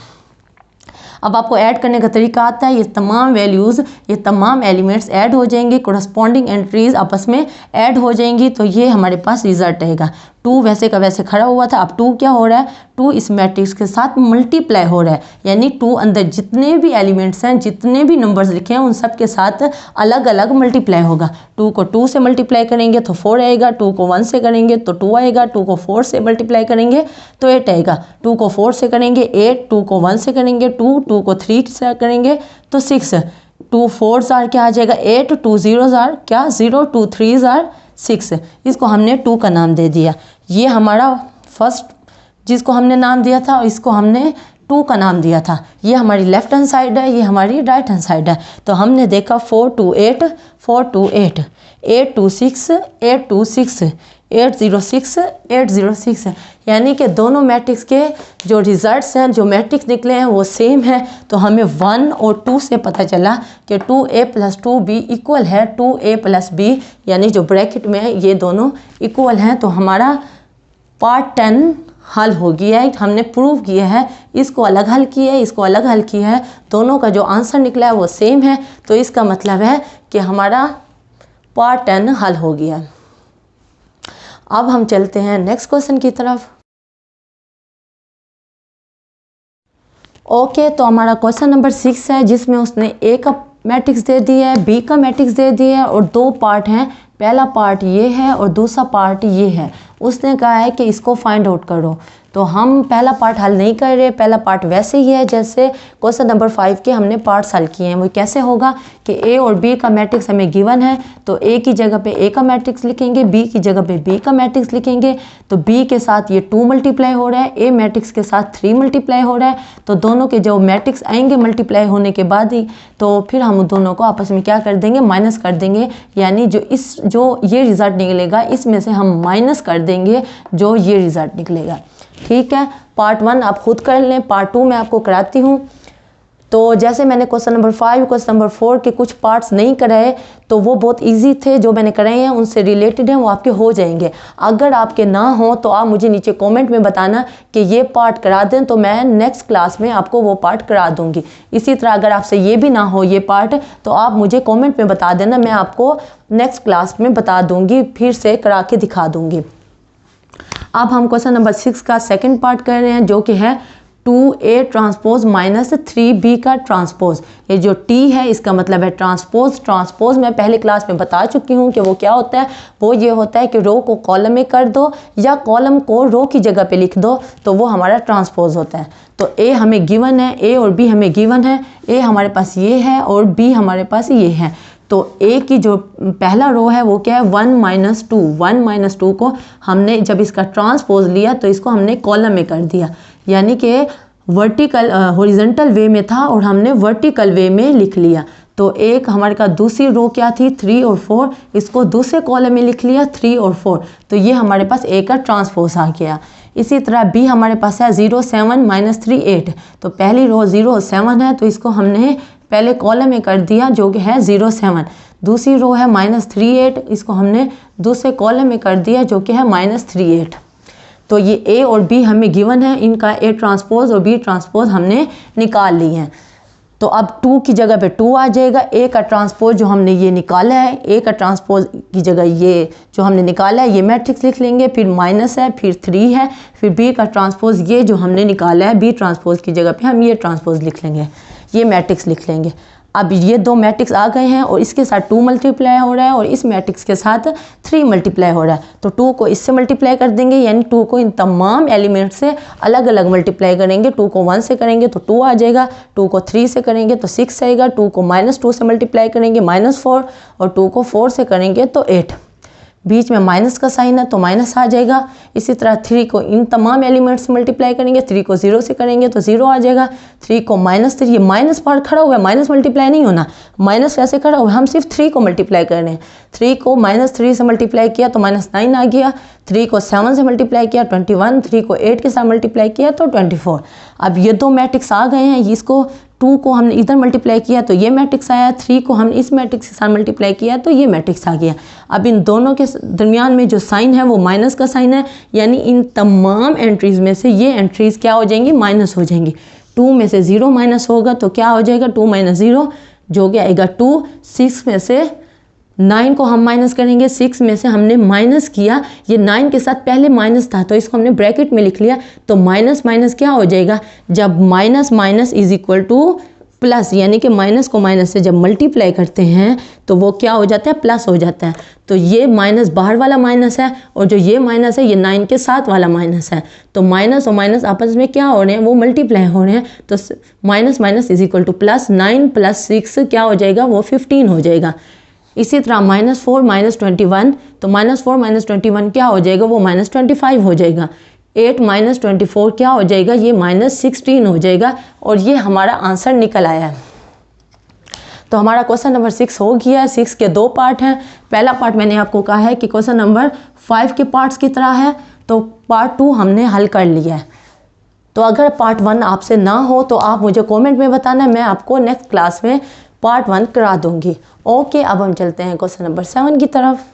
अब आपको ऐड करने का तरीका आता है, ये तमाम वैल्यूज़, ये तमाम एलिमेंट्स ऐड हो जाएंगे, कोरस्पॉन्डिंग एंट्रीज आपस में ऐड हो जाएंगी, तो ये हमारे पास रिजल्ट आएगा। 2 वैसे का वैसे खड़ा हुआ था, अब 2 क्या हो रहा है, 2 इस मैट्रिक्स के साथ मल्टीप्लाई हो रहा है, यानी 2 अंदर जितने भी एलिमेंट्स हैं, जितने भी नंबर्स लिखे हैं उन सब के साथ अलग अलग मल्टीप्लाई होगा। 2 को 2 से मल्टीप्लाई करेंगे तो 4 आएगा, 2 को 1 से करेंगे तो 2 आएगा, 2 को 4 से मल्टीप्लाई करेंगे तो 8 आएगा, 2 को 4 से करेंगे 8, 2 को 1 से करेंगे 2, 2 को 3 से करेंगे तो 6, 2 4s आर क्या आ जाएगा 8, 2 0s आर क्या 0, 2 3s आर 6। इसको हमने 2 का नाम दे दिया। ये हमारा फर्स्ट जिसको हमने नाम दिया था, इसको हमने 2 का नाम दिया था। ये हमारी लेफ्ट हैंड साइड है, ये हमारी राइट हैंड साइड है। तो हमने देखा 4 2 8, 4 2 8, 8 2 6, 8 2 6, 8 0 6, 8 0 6, यानी कि दोनों मैट्रिक्स के जो रिजल्ट्स हैं, जो मैट्रिक्स निकले हैं वो सेम है। तो हमें 1 और 2 से पता चला कि 2a + 2b इक्वल है 2a + b, यानी जो ब्रैकेट में है ये दोनों इक्वल हैं। तो हमारा पार्ट 10 हल हो गया है। हमने प्रूव किया है, इसको अलग हल किया है, इसको अलग हल किया है, दोनों का जो आंसर निकला है वो सेम है। तो इसका मतलब है कि हमारा पार्ट 10 हल हो गया। अब हम चलते हैं नेक्स्ट क्वेश्चन की तरफ। ओके, तो हमारा क्वेश्चन नंबर 6 है, जिसमें उसने ए का मैट्रिक्स दे दिया है, बी का मैट्रिक्स दे दिया है और 2 पार्ट हैं। पहला पार्ट ये है और दूसरा पार्ट ये है। उसने कहा है कि इसको फाइंड आउट करो। तो हम पहला पार्ट हल नहीं कर रहे, पहला पार्ट वैसे ही है जैसे क्वेश्चन नंबर 5 के हमने पार्ट्स हल किए हैं। वो कैसे होगा कि ए और बी का मैट्रिक्स हमें गिवन है, तो ए की जगह पे ए का मैट्रिक्स लिखेंगे, बी की जगह पे बी का मैट्रिक्स लिखेंगे। तो बी के साथ ये 2 मल्टीप्लाई हो रहा है, ए मैट्रिक्स के साथ 3 मल्टीप्लाई हो रहा है। तो दोनों के जो मैट्रिक्स आएंगे मल्टीप्लाई होने के बाद ही, तो फिर हम दोनों को आपस में क्या कर देंगे, माइनस कर देंगे। यानी जो ये रिजल्ट निकलेगा इसमें से हम माइनस कर देंगे जो ये रिजल्ट निकलेगा। ठीक है, पार्ट 1 आप खुद कर लें, पार्ट 2 मैं आपको कराती हूँ। तो जैसे मैंने क्वेश्चन नंबर 5, क्वेश्चन नंबर 4 के कुछ पार्ट्स नहीं कराए, तो वो बहुत इजी थे। जो मैंने कराए हैं उनसे रिलेटेड हैं, वो आपके हो जाएंगे। अगर आपके ना हो तो आप मुझे नीचे कमेंट में बताना कि ये पार्ट करा दें, तो मैं नेक्स्ट क्लास में आपको वो पार्ट करा दूंगी। इसी तरह अगर आपसे ये भी ना हो ये पार्ट, तो आप मुझे कमेंट में बता देना, मैं आपको नेक्स्ट क्लास में बता दूंगी, फिर से करा के दिखा दूंगी। अब हम क्वेश्चन नंबर 6 का सेकंड पार्ट कर रहे हैं, जो कि है 2a ट्रांसपोज माइनस 3b का ट्रांसपोज। ये जो t है इसका मतलब है ट्रांसपोज। ट्रांसपोज मैं पहले क्लास में बता चुकी हूँ कि वो क्या होता है। वो ये होता है कि रो को कॉलम में कर दो या कॉलम को रो की जगह पे लिख दो, तो वो हमारा ट्रांसपोज होता है। तो a हमें गिवन है, a और b हमें गिवन है। a हमारे पास ये है और b हमारे पास ये है। तो a की जो पहला रो है वो क्या है 1 - 2। 1 - 2 को हमने जब इसका ट्रांसपोज लिया तो इसको हमने कॉलम में कर दिया, यानी कि वर्टिकल हॉरिजॉन्टल वे में था और हमने वर्टिकल वे में लिख लिया। तो एक हमारे का दूसरी रो क्या थी 3 और 4, इसको दूसरे कॉलम में लिख लिया 3 और 4। तो ये हमारे पास a का ट्रांसपोज आ गया। इसी तरह b हमारे पास है 0 7 - 3 8। तो पहली रो 0 7 है, तो इसको हमने पहले कॉलम में कर दिया जो कि है 0 7। दूसरी रो है -3 8, इसको हमने दूसरे कॉलम में कर दिया जो कि है -3 8। तो ये a और b हमें गिवन है, इनका a ट्रांसपोज और b ट्रांसपोज हमने निकाल ली हैं। तो अब 2 की जगह पे 2 आ जाएगा। a का ट्रांसपोज जो हमने ये निकाला है, a का ट्रांसपोज की जगह ये जो हमने निकाला है ये मैट्रिक्स लिख लेंगे, फिर माइनस है, फिर 3 है, फिर b का ट्रांसपोज ये जो हमने निकाला है b ट्रांसपोज की जगह पे हम ये ट्रांसपोज लिख लेंगे, ये मैट्रिक्स लिख लेंगे। अब ये दो मैट्रिक्स आ गए हैं और इसके साथ 2 मल्टीप्लाई हो रहा है और इस मैट्रिक्स के साथ 3 मल्टीप्लाई हो रहा है। तो 2 को इससे मल्टीप्लाई कर देंगे, यानी 2 को इन तमाम एलिमेंट से अलग अलग मल्टीप्लाई करेंगे। 2 को 1 से करेंगे तो 2 आ जाएगा, 2 को 3 से करेंगे तो 6 आएगा, 2 को -2 से मल्टीप्लाई करेंगे -4 और 2 को 4 से करेंगे तो 8। बीच में माइनस का साइन है तो माइनस आ जाएगा। इसी तरह 3 को इन तमाम एलिमेंट्स से मल्टीप्लाई करेंगे, 3 को 0 से करेंगे तो 0 आ जाएगा। 3 को -3, ये माइनस पार्ट खड़ा हुआ है, माइनस मल्टीप्लाई नहीं होना, माइनस वैसे खड़ा हुआ है, हम सिर्फ 3 को मल्टीप्लाई कर रहे हैं। 3 को -3 से मल्टीप्लाई किया तो -9 आ गया, 3 को 7 से मल्टीप्लाई किया 21, 3 को 8 के साथ मल्टीप्लाई किया तो 24। अब ये दो मैट्रिक्स आ गए हैं, इसको 2 को हमने इधर मल्टीप्लाई किया तो ये मैट्रिक्स आया, 3 को हमने इस मैट्रिक्स के साथ मल्टीप्लाई किया तो ये मैट्रिक्स आ गया। अब इन दोनों के दरमियान में जो साइन है वो माइनस का साइन है, यानी इन तमाम एंट्रीज में से ये एंट्रीज क्या हो जाएंगी, माइनस हो जाएंगी। 2 में से 0 माइनस होगा तो क्या हो जाएगा, 2 - 0 जो क्या आएगा 2। 6 में से 9 को हम माइनस करेंगे, 6 में से हमने माइनस किया, ये 9 के साथ पहले माइनस था तो इसको हमने ब्रैकेट में लिख लिया, तो माइनस माइनस क्या हो जाएगा, जब minus minus is equal two plus, यानी कि माइनस को माइनस से जब मल्टीप्लाई करते हैं तो वो क्या हो जाता है, प्लस हो जाता है। तो ये माइनस बाहर वाला माइनस है और जो ये माइनस है ये 9 के साथ वाला माइनस है। तो माइनस और माइनस आपस में क्या हो रहे हैं, वो मल्टीप्लाई हो रहे हैं। तो minus minus is equal two plus, 9 + 6 क्या हो जाएगा, वो 15 हो जाएगा। इसी तरह -4 - 21, तो -4 - 21 क्या हो जाएगा, वो -25 हो जाएगा। 8 - 24 क्या हो जाएगा, ये -16 हो जाएगा। और ये हमारा आंसर निकल आया है। तो हमारा क्वेश्चन नंबर 6 हो गया है। 6 के 2 पार्ट हैं। पहला पार्ट मैंने आपको कहा है कि क्वेश्चन नंबर 5 के पार्ट्स की तरह है, तो पार्ट 2 हमने हल कर लिया है। तो अगर पार्ट 1 आपसे ना हो तो आप मुझे कमेंट में बताना, मैं आपको नेक्स्ट क्लास में पार्ट 1 करा दूंगी। ओके, अब हम चलते हैं क्वेश्चन नंबर 7 की तरफ।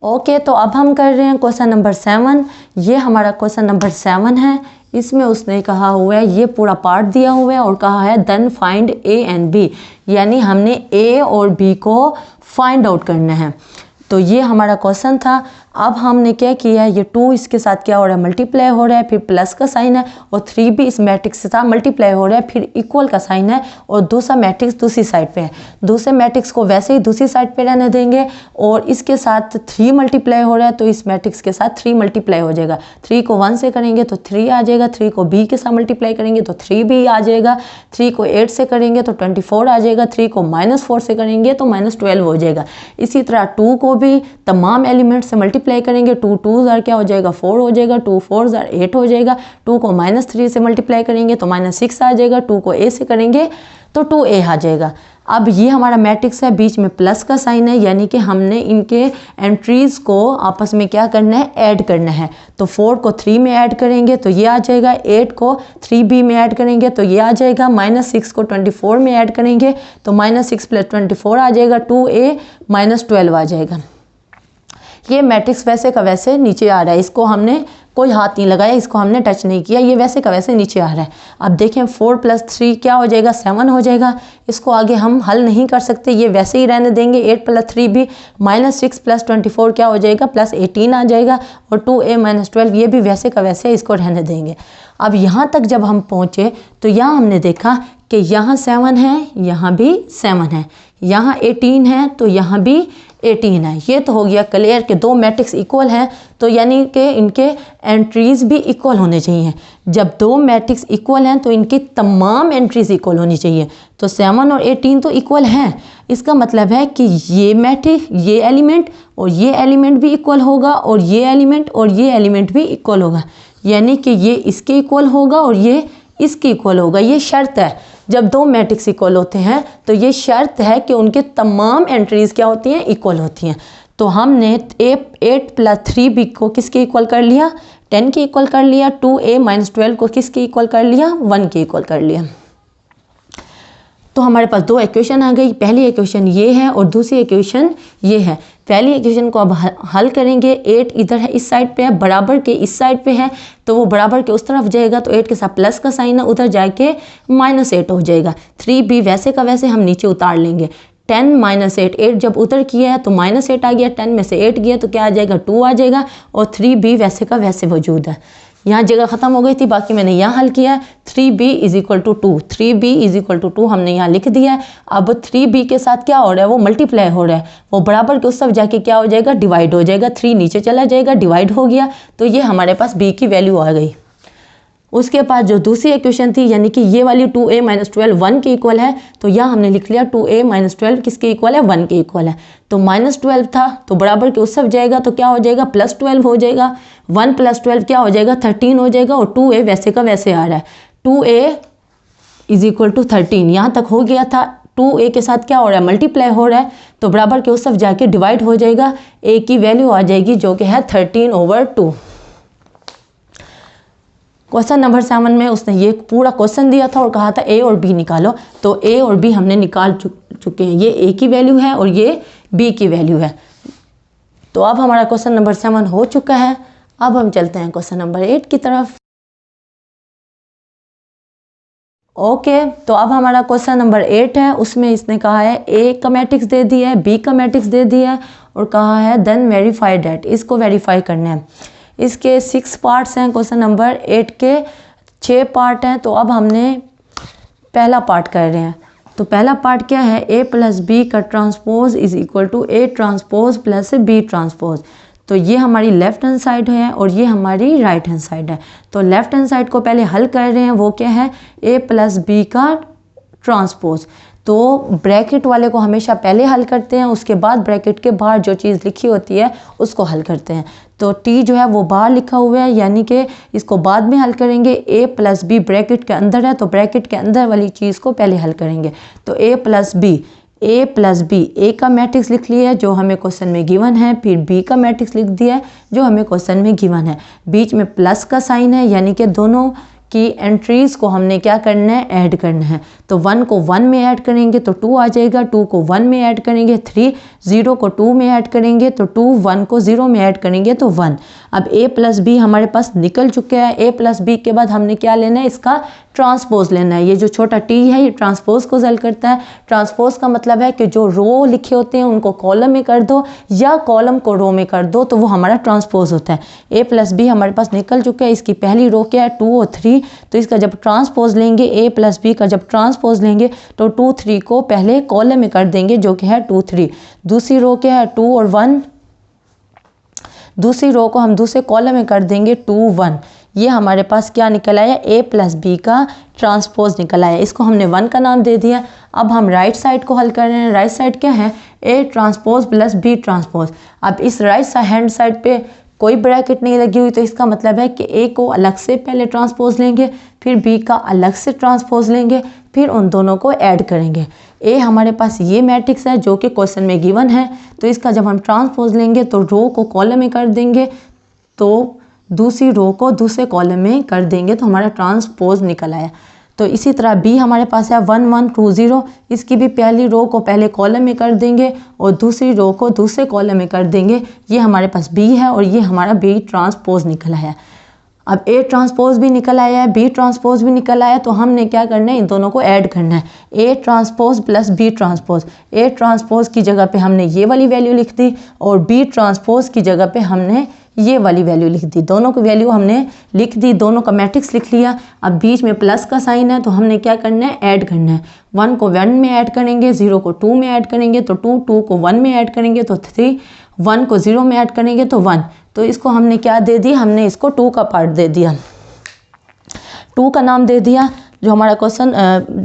ओके, तो अब हम कर रहे हैं क्वेश्चन नंबर 7। ये हमारा क्वेश्चन नंबर 7 है। इसमें उसने कहा हुआ है, ये पूरा पार्ट दिया हुआ है और कहा है then find A and B, यानी हमने ए और बी को फाइंड आउट करना है। तो ये हमारा क्वेश्चन था। अब हमने क्या किया है, ये 2 इसके साथ क्या हो रहा है, मल्टीप्लाई हो रहा है, फिर प्लस का साइन है, और 3 भी इस मैट्रिक्स के साथ मल्टीप्लाई हो रहा है, फिर इक्वल का साइन है, और दूसरा मैट्रिक्स दूसरी साइड पे है। दूसरे मैट्रिक्स को वैसे ही दूसरी साइड पे रहने देंगे, और इसके साथ 3 मल्टीप्लाई हो रहा है, तो इस मैट्रिक्स के साथ 3 मल्टीप्लाई हो जाएगा। 3 को 1 से करेंगे तो 3 आ जाएगा, 3 को b के साथ मल्टीप्लाई करेंगे तो 3 भी आ जाएगा, 3 को 8 से करेंगे तो 24 आ जाएगा, 3 को -4 से करेंगे तो -12 हो जाएगा। इसी तरह 2 को भी तमाम एलिमेंट से मल्टीप्लाई करेंगे, 2 2 क्या हो जाएगा, 4 हो जाएगा, 2 4 8 हो जाएगा। 2 को -3 से मल्टीप्लाई करेंगे तो -6 आ जाएगा, 2 को a से करेंगे तो 2a आ जाएगा। अब ये हमारा मैट्रिक्स है, बीच में प्लस का साइन है, यानी कि हमने इनके एंट्रीज को आपस में क्या करना है, ऐड करना है। तो 4 को 3 में ऐड करेंगे तो ये आ जाएगा, 8 को 3b में ऐड करेंगे तो ये आ जाएगा, -6 को 24 में ऐड करेंगे तो -6 + 24 आ जाएगा, 2a -12 आ जाएगा। ये मैट्रिक्स वैसे का वैसे नीचे आ रहा है, इसको हमने कोई हाथ नहीं लगाया, इसको हमने टच नहीं किया, ये वैसे का वैसे नीचे आ रहा है। अब देखें 4 + 3 क्या हो जाएगा, 7 हो जाएगा। इसको आगे हम हल नहीं कर सकते, ये वैसे ही रहने देंगे। 8 + 3 भी, -6 + 24 क्या हो जाएगा, +18 आ जाएगा, और 2a - 12 ये भी वैसे का वैसे इसको रहने देंगे। अब यहाँ तक जब हम पहुँचे तो यहाँ हमने देखा कि यहाँ 7 है, यहाँ भी 7 है, यहाँ 18 है तो यहाँ भी 18 है। ये तो हो गया क्लियर कि 2 मैट्रिक्स इक्वल हैं, तो यानी कि इनके एंट्रीज भी इक्वल होने चाहिए। जब 2 मैट्रिक्स इक्वल हैं तो इनकी तमाम एंट्रीज इक्वल होनी चाहिए। तो 7 और 18 तो इक्वल हैं, इसका मतलब है कि ये मैट्रिक्स, ये एलिमेंट और ये एलिमेंट भी इक्वल होगा, और ये एलिमेंट और ये एलिमेंट भी इक्वल होगा, यानी कि ये इसके इक्वल होगा और ये इसके इक्वल होगा। ये शर्त है, जब 2 मैट्रिक्स इक्वल होते हैं तो ये शर्त है कि उनके तमाम एंट्रीज क्या होती हैं, इक्वल होती हैं। तो हमने 8 + 3b को किसके इक्वल कर लिया, 10 के इक्वल कर लिया। 2a - 12 को किसके इक्वल कर लिया, 1 के इक्वल कर लिया। तो हमारे पास 2 इक्वेशन आ गई। पहली इक्वेशन ये है और दूसरी इक्वेशन ये है। पहली इक्वेशन को अब हल करेंगे। 8 इधर है, इस साइड पे है, बराबर के इस साइड पे है, तो वो बराबर के उस तरफ जाएगा, तो 8 के साथ प्लस का साइन है, उधर जाके -8 हो जाएगा। 3b वैसे का वैसे हम नीचे उतार लेंगे। 10 - 8, 8 जब उधर किया है तो -8 आ गया, 10 में से 8 गया तो क्या आ जाएगा, 2 आ जाएगा, और 3b वैसे का वैसे मौजूद है। यहाँ जगह ख़त्म हो गई थी, बाकी मैंने यहाँ हल किया है। 3b = 2, 3b = 2 हमने यहाँ लिख दिया है। अब 3b के साथ क्या हो रहा है, वो मल्टीप्लाई हो रहा है, वो बराबर के उस सब जाके क्या हो जाएगा, डिवाइड हो जाएगा। 3 नीचे चला जाएगा, डिवाइड हो गया, तो ये हमारे पास b की वैल्यू आ गई। उसके पास जो दूसरी इक्वेशन थी, यानी कि ये वाली 2a - 12 1 के इक्वल है, तो यहाँ हमने लिख लिया 2a - 12 किसके इक्वल है, 1 के इक्वल है। तो -12 था तो बराबर के उस सब जाएगा, तो क्या हो जाएगा, +12 हो जाएगा। 1 + 12 क्या हो जाएगा, 13 हो जाएगा, और 2a वैसे का वैसे आ रहा है। 2a = 13 यहाँ तक हो गया था। 2a के साथ क्या हो रहा है, मल्टीप्लाई हो रहा है, तो बराबर के उस सब जाके डिवाइड हो जाएगा। a की वैल्यू आ जाएगी जो कि है 13/2। क्वेश्चन नंबर 7 में उसने ये पूरा क्वेश्चन दिया था और कहा था a और b निकालो, तो a और b हमने निकाल चुके हैं। ये a की वैल्यू है और ये b की वैल्यू है। तो अब हमारा क्वेश्चन नंबर 7 हो चुका है। अब हम चलते हैं क्वेश्चन नंबर 8 की तरफ। ओके, तो अब हमारा क्वेश्चन नंबर 8 है। उसमें इसने कहा है a का मैट्रिक्स दे दिया है, b का मैट्रिक्स दे दिया है, और कहा है देन वेरीफाई डेट, इसको वेरीफाई करना है। इसके 6 पार्ट्स हैं, क्वेश्चन नंबर 8 के 6 पार्ट हैं। तो अब हमने पहला पार्ट कर रहे हैं। तो पहला पार्ट क्या है, ए प्लस बी का transpose is equal to A transpose plus B transpose. तो ये हमारी लेफ्ट हैंड साइड है और ये हमारी राइट हैंड साइड है। तो लेफ्ट हैंड साइड को पहले हल कर रहे हैं, वो क्या है, ए प्लस बी का ट्रांसपोज। तो ब्रैकेट वाले को हमेशा पहले हल करते हैं, उसके बाद ब्रैकेट के बाहर जो चीज़ लिखी होती है उसको हल करते हैं। तो टी जो है वो बाहर लिखा हुआ है, यानी कि इसको बाद में हल करेंगे। ए प्लस बी ब्रैकेट के अंदर है, तो ब्रैकेट के अंदर वाली चीज़ को पहले हल करेंगे। तो ए प्लस बी, ए प्लस बी, ए का मैट्रिक्स लिख लिया है जो हमें क्वेश्चन में गिवन है, फिर बी का मैट्रिक्स लिख दिया है जो हमें क्वेश्चन में गिवन है। बीच में प्लस का साइन है, यानी कि दोनों की एंट्रीज को हमने क्या करना है, ऐड करना है। तो 1 को 1 में ऐड करेंगे तो 2 आ जाएगा, 2 को 1 में ऐड करेंगे 3, 0 को 2 में ऐड करेंगे तो 2, 1 को 0 में ऐड करेंगे तो 1। अब ए प्लस बी हमारे पास निकल चुके हैं। ए प्लस बी के बाद हमने क्या लेना है, इसका ट्रांसपोज लेना है। ये जो छोटा टी है ये ट्रांसपोज को हल करता है। ट्रांसपोज का मतलब है कि जो रो लिखे होते हैं उनको कॉलम में कर दो या कॉलम को रो में कर दो, तो वो हमारा ट्रांसपोज होता है। ए प्लस बी हमारे पास निकल चुका है। इसकी पहली रो क्या है, 2 और 3। तो इसका जब ट्रांसपोज लेंगे, ए प्लस बी का जब ट्रांसपोज लेंगे तो 2, 3 को पहले कॉलम में कर देंगे जो कि है 2, 3। दूसरी रो क्या है, 2 और 1। दूसरी रो को हम दूसरे कॉलम में कर देंगे 2, 1। ये हमारे पास क्या निकल आया, ए प्लस बी का ट्रांसपोज निकल आया। इसको हमने 1 का नाम दे दिया। अब हम राइट साइड को हल कर रहे हैं। राइट साइड क्या है, A transpose plus B transpose. अब इस राइट हैंड साइड पे कोई ब्रैकेट नहीं लगी हुई, तो इसका मतलब है कि ए को अलग से पहले ट्रांसपोज लेंगे, फिर बी का अलग से ट्रांसपोज लेंगे, फिर उन दोनों को ऐड करेंगे। ए हमारे पास ये मैट्रिक्स है जो कि क्वेश्चन में गिवन है। तो इसका जब हम ट्रांसपोज लेंगे तो रो को कॉलम में कर देंगे, तो दूसरी रो को दूसरे कॉलम में कर देंगे, तो हमारा ट्रांसपोज निकल आया। तो इसी तरह बी हमारे पास है 1, 1, 2, 0। इसकी भी पहली रो को पहले कॉलम में कर देंगे और दूसरी रो को दूसरे कॉलम में कर देंगे। ये हमारे पास बी है और ये हमारा बी ट्रांसपोज निकल आया। अब ए ट्रांसपोज भी निकल आया है, बी ट्रांसपोज भी निकल आया। तो हमने क्या करना है, इन दोनों को ऐड करना है। A transpose plus B transpose. A transpose की जगह पे हमने ये वाली वैल्यू लिख दी और बी ट्रांसपोज की जगह पे हमने ये वाली वैल्यू लिख दी। दोनों की वैल्यू हमने लिख दी, दोनों का मैट्रिक्स लिख लिया। अब बीच में प्लस का साइन है तो हमने क्या करना है, ऐड करना है। 1 को 1 में ऐड करेंगे, 0 को 2 में ऐड करेंगे तो 2, 2 को 1 में ऐड करेंगे तो 3, 1 को 0 में ऐड करेंगे तो 1। तो इसको हमने क्या दे दिया, हमने इसको 2 का पार्ट दे दिया, 2 का नाम दे दिया। जो हमारा क्वेश्चन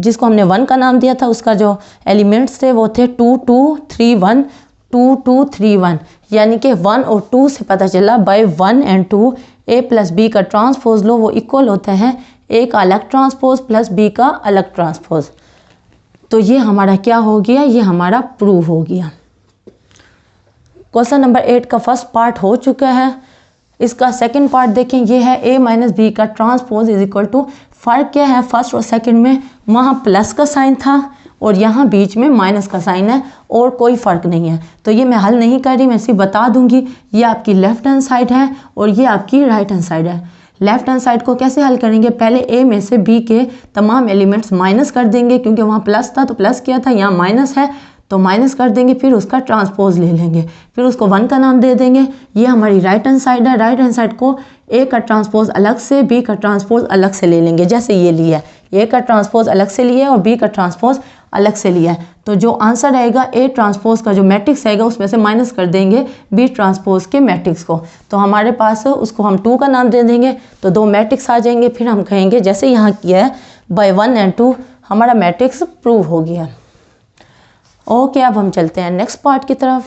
जिसको हमने 1 का नाम दिया था उसका जो एलिमेंट्स थे वो थे 2, 2, 3, 1, 2, 2, 3, 1। यानी कि 1 और 2 से पता चला by 1 and 2 A plus B का ट्रांसपोज लो वो इक्वल होता है ए का अलग ट्रांसपोज प्लस बी का अलग ट्रांसपोज। तो ये हमारा क्या हो गया, ये हमारा प्रूव हो गया। क्वेश्चन नंबर 8 का फर्स्ट पार्ट हो चुका है। इसका सेकंड पार्ट देखें, ये है ए माइनस बी का ट्रांसपोज इज इक्वल टू। फ़र्क क्या है फर्स्ट और सेकंड में, वहाँ प्लस का साइन था और यहाँ बीच में माइनस का साइन है और कोई फ़र्क नहीं है। तो ये मैं हल नहीं कर रही, मैं सिर्फ बता दूंगी। ये आपकी लेफ्ट हैंड साइड है और ये आपकी राइट हैंड साइड है। लेफ्ट हैंड साइड को कैसे हल करेंगे, पहले ए में से बी के तमाम एलिमेंट्स माइनस कर देंगे, क्योंकि वहाँ प्लस था तो प्लस किया था, यहाँ माइनस है तो माइनस कर देंगे, फिर उसका ट्रांसपोज ले लेंगे, फिर उसको 1 का नाम दे देंगे। ये हमारी राइट हैंड साइड है। राइट हैंड साइड को ए का ट्रांसपोज अलग से, बी का ट्रांसपोज अलग से ले लेंगे, जैसे ये लिया है, ए का ट्रांसपोज अलग से लिया है और बी का ट्रांसपोज अलग से लिया है। तो जो आंसर रहेगा ए ट्रांसपोज का जो मैट्रिक्स रहेगा उसमें से माइनस कर देंगे बी ट्रांसपोज के मैट्रिक्स को। तो हमारे पास उसको हम 2 का नाम दे देंगे, तो 2 मैट्रिक्स आ जाएंगे। फिर हम कहेंगे जैसे यहाँ किया है बाय 1 एंड 2 हमारा मैट्रिक्स प्रूव हो गया। ओके, अब हम चलते हैं नेक्स्ट पार्ट की तरफ।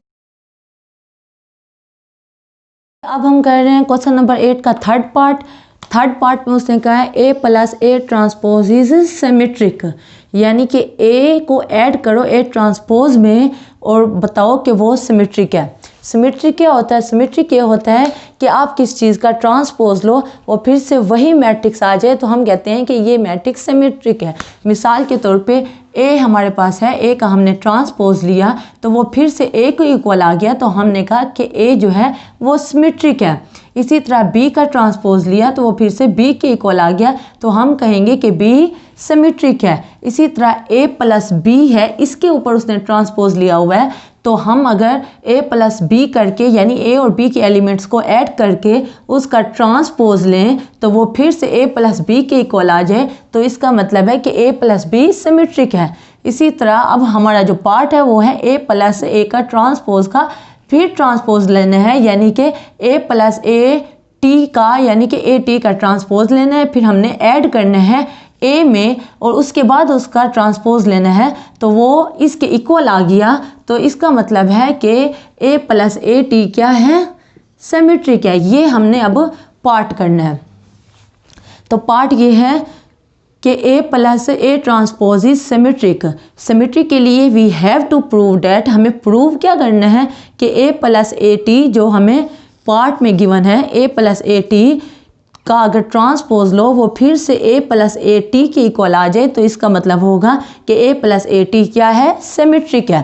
अब हम कर रहे हैं क्वेश्चन नंबर 8 का थर्ड पार्ट। थर्ड पार्ट में उसने कहा है A plus A transpose is symmetric, यानी कि ए को ऐड करो ए ट्रांसपोज में और बताओ कि वो सिमेट्रिक है। सिमेट्रिक क्या होता है, सिमेट्रिक ये होता है कि आप किस चीज़ का ट्रांसपोज लो और फिर से वही मैट्रिक्स आ जाए तो हम कहते हैं कि ये मैट्रिक्स सिमेट्रिक है। मिसाल के तौर पे ए हमारे पास है, ए का हमने ट्रांसपोज लिया तो वो फिर से ए को इक्वल आ गया, तो हमने कहा कि ए जो है वो सिमेट्रिक है। इसी तरह बी का ट्रांसपोज लिया तो वो फिर से बी के इक्वल आ गया, तो हम कहेंगे कि बी सिमेट्रिक है। इसी तरह ए प्लस बी है, इसके ऊपर उसने ट्रांसपोज लिया हुआ है तो हम अगर a प्लस बी करके यानी a और b के एलिमेंट्स को ऐड करके उसका ट्रांसपोज लें तो वो फिर से a प्लस बी के इक्वल आ जाए, तो इसका मतलब है कि a प्लस बी सिमेट्रिक है। इसी तरह अब हमारा जो पार्ट है वो है a प्लस ए का ट्रांसपोज का फिर ट्रांसपोज लेना है, यानी कि a प्लस ए टी का यानी कि ए टी का ट्रांसपोज लेना है, फिर हमने ऐड करना है ए में और उसके बाद उसका ट्रांसपोज लेना है, तो वो इसके इक्वल आ गया। तो इसका मतलब है कि ए प्लस ए टी क्या है, सिमेट्रिक है। ये हमने अब पार्ट करना है। तो पार्ट ये है कि A plus A transpose is symmetric. Symmetric के लिए we have to prove that, हमें प्रूव क्या करना है कि ए प्लस ए टी जो हमें पार्ट में गिवन है ए प्लस ए टी का अगर ट्रांसपोज लो वो फिर से a प्लस ए टी के इक्वल आ जाए, तो इसका मतलब होगा कि a प्लस ए टी क्या है, सिमेट्रिक है।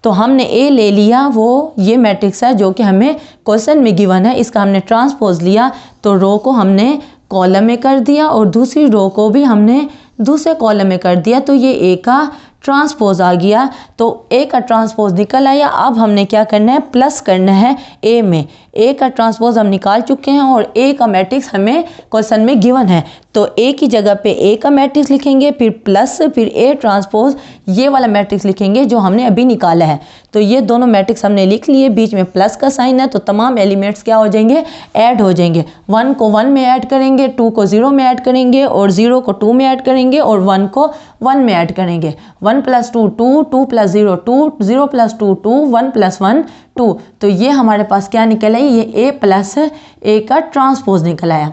तो हमने a ले लिया, वो ये मैट्रिक्स है जो कि हमें क्वेश्चन में गिवन है, इसका हमने ट्रांसपोज लिया तो रो को हमने कॉलम में कर दिया और दूसरी रो को भी हमने दूसरे कॉलम में कर दिया, तो ये a का ट्रांसपोज आ गया। तो a का ट्रांसपोज निकल आया। अब हमने क्या करना है, प्लस करना है a में। a का ट्रांसपोज हम निकाल चुके हैं और a का मैट्रिक्स हमें क्वेश्चन में गिवन है, तो a की जगह पे a का मैट्रिक्स लिखेंगे, फिर प्लस फिर a ट्रांसपोज ये वाला मैट्रिक्स लिखेंगे जो हमने अभी निकाला है। तो ये दोनों मैट्रिक्स हमने लिख लिए, बीच में प्लस का साइन है, तो तमाम एलिमेंट्स क्या हो जाएंगे, ऐड हो जाएंगे। 1 को 1 में ऐड करेंगे, 2 को 0 में ऐड करेंगे और 0 को 2 में ऐड करेंगे और 1 को 1 में ऐड करेंगे। 1 प्लस 2 2, 2 प्लस 0 2, 0 प्लस 2 2, 1 प्लस 1 2। तो ये हमारे पास क्या निकल आई, ये a प्लस ए का ट्रांसपोज निकल आया।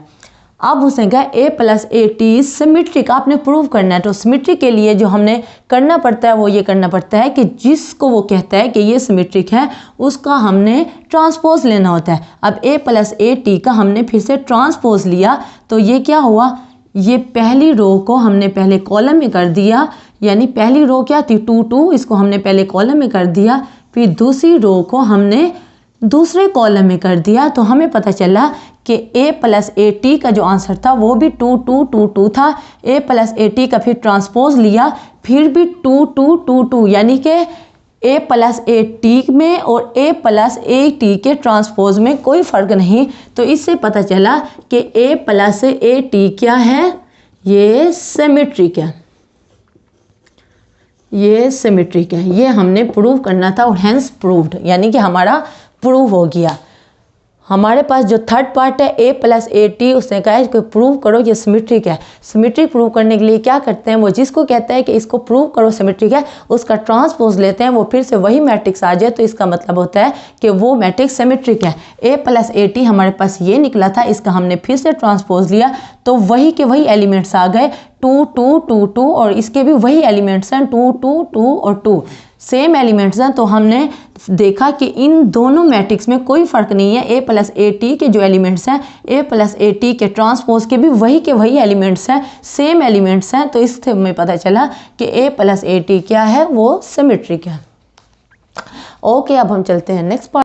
अब उसने कहा a plus A T symmetric, आपने प्रूव करना है। तो सिमेट्रिक के लिए जो हमने करना पड़ता है वो ये करना पड़ता है कि जिसको वो कहता है कि ये सिमेट्रिक है उसका हमने ट्रांसपोज लेना होता है। अब a प्लस ए टी का हमने फिर से ट्रांसपोज लिया, तो ये क्या हुआ, ये पहली रो को हमने पहले कॉलम में कर दिया, यानी पहली रो क्या थी 2 2, इसको हमने पहले कॉलम में कर दिया, फिर दूसरी रो को हमने दूसरे कॉलम में कर दिया। तो हमें पता चला कि a प्लस ए टी का जो आंसर था वो भी 2 2 2 2 था। a प्लस ए टी का फिर ट्रांसपोज लिया, फिर भी 2 2 2 2, यानी कि a प्लस ए टी में और a प्लस ए टी के ट्रांसपोज में कोई फ़र्क नहीं। तो इससे पता चला कि a प्लस ए टी क्या है, ये सिमेट्रिक है, ये सिमेट्रिक है। ये हमने प्रूव करना था और हैंस प्रूव्ड, यानी कि हमारा प्रूव हो गया। हमारे पास जो थर्ड पार्ट है a प्लस ए टी, उसने कहा है कि प्रूव करो ये सिमेट्रिक है। सिमेट्रिक प्रूव करने के लिए क्या करते हैं, वो जिसको कहता है कि इसको प्रूव करो सिमेट्रिक है उसका ट्रांसपोज लेते हैं, वो फिर से वही मैट्रिक्स आ जाए, तो इसका मतलब होता है कि वो मैट्रिक्स सिमेट्रिक है। a प्लस ए टी हमारे पास ये निकला था, इसका हमने फिर से ट्रांसपोज लिया तो वही के वही एलिमेंट्स आ गए 2 2 2 2, और इसके भी वही एलिमेंट्स हैं 2 2 2 और 2, सेम एलिमेंट्स हैं। तो हमने देखा कि इन दोनों मैट्रिक्स में कोई फ़र्क नहीं है। a प्लस ए टी के जो एलिमेंट्स हैं a प्लस ए टी के ट्रांसपोज के भी वही के वही एलिमेंट्स हैं, सेम एलिमेंट्स हैं। तो इससे हमें पता चला कि a प्लस ए टी क्या है, वो सिमेट्रिक है। ओके, अब हम चलते हैं नेक्स्ट पार्ट।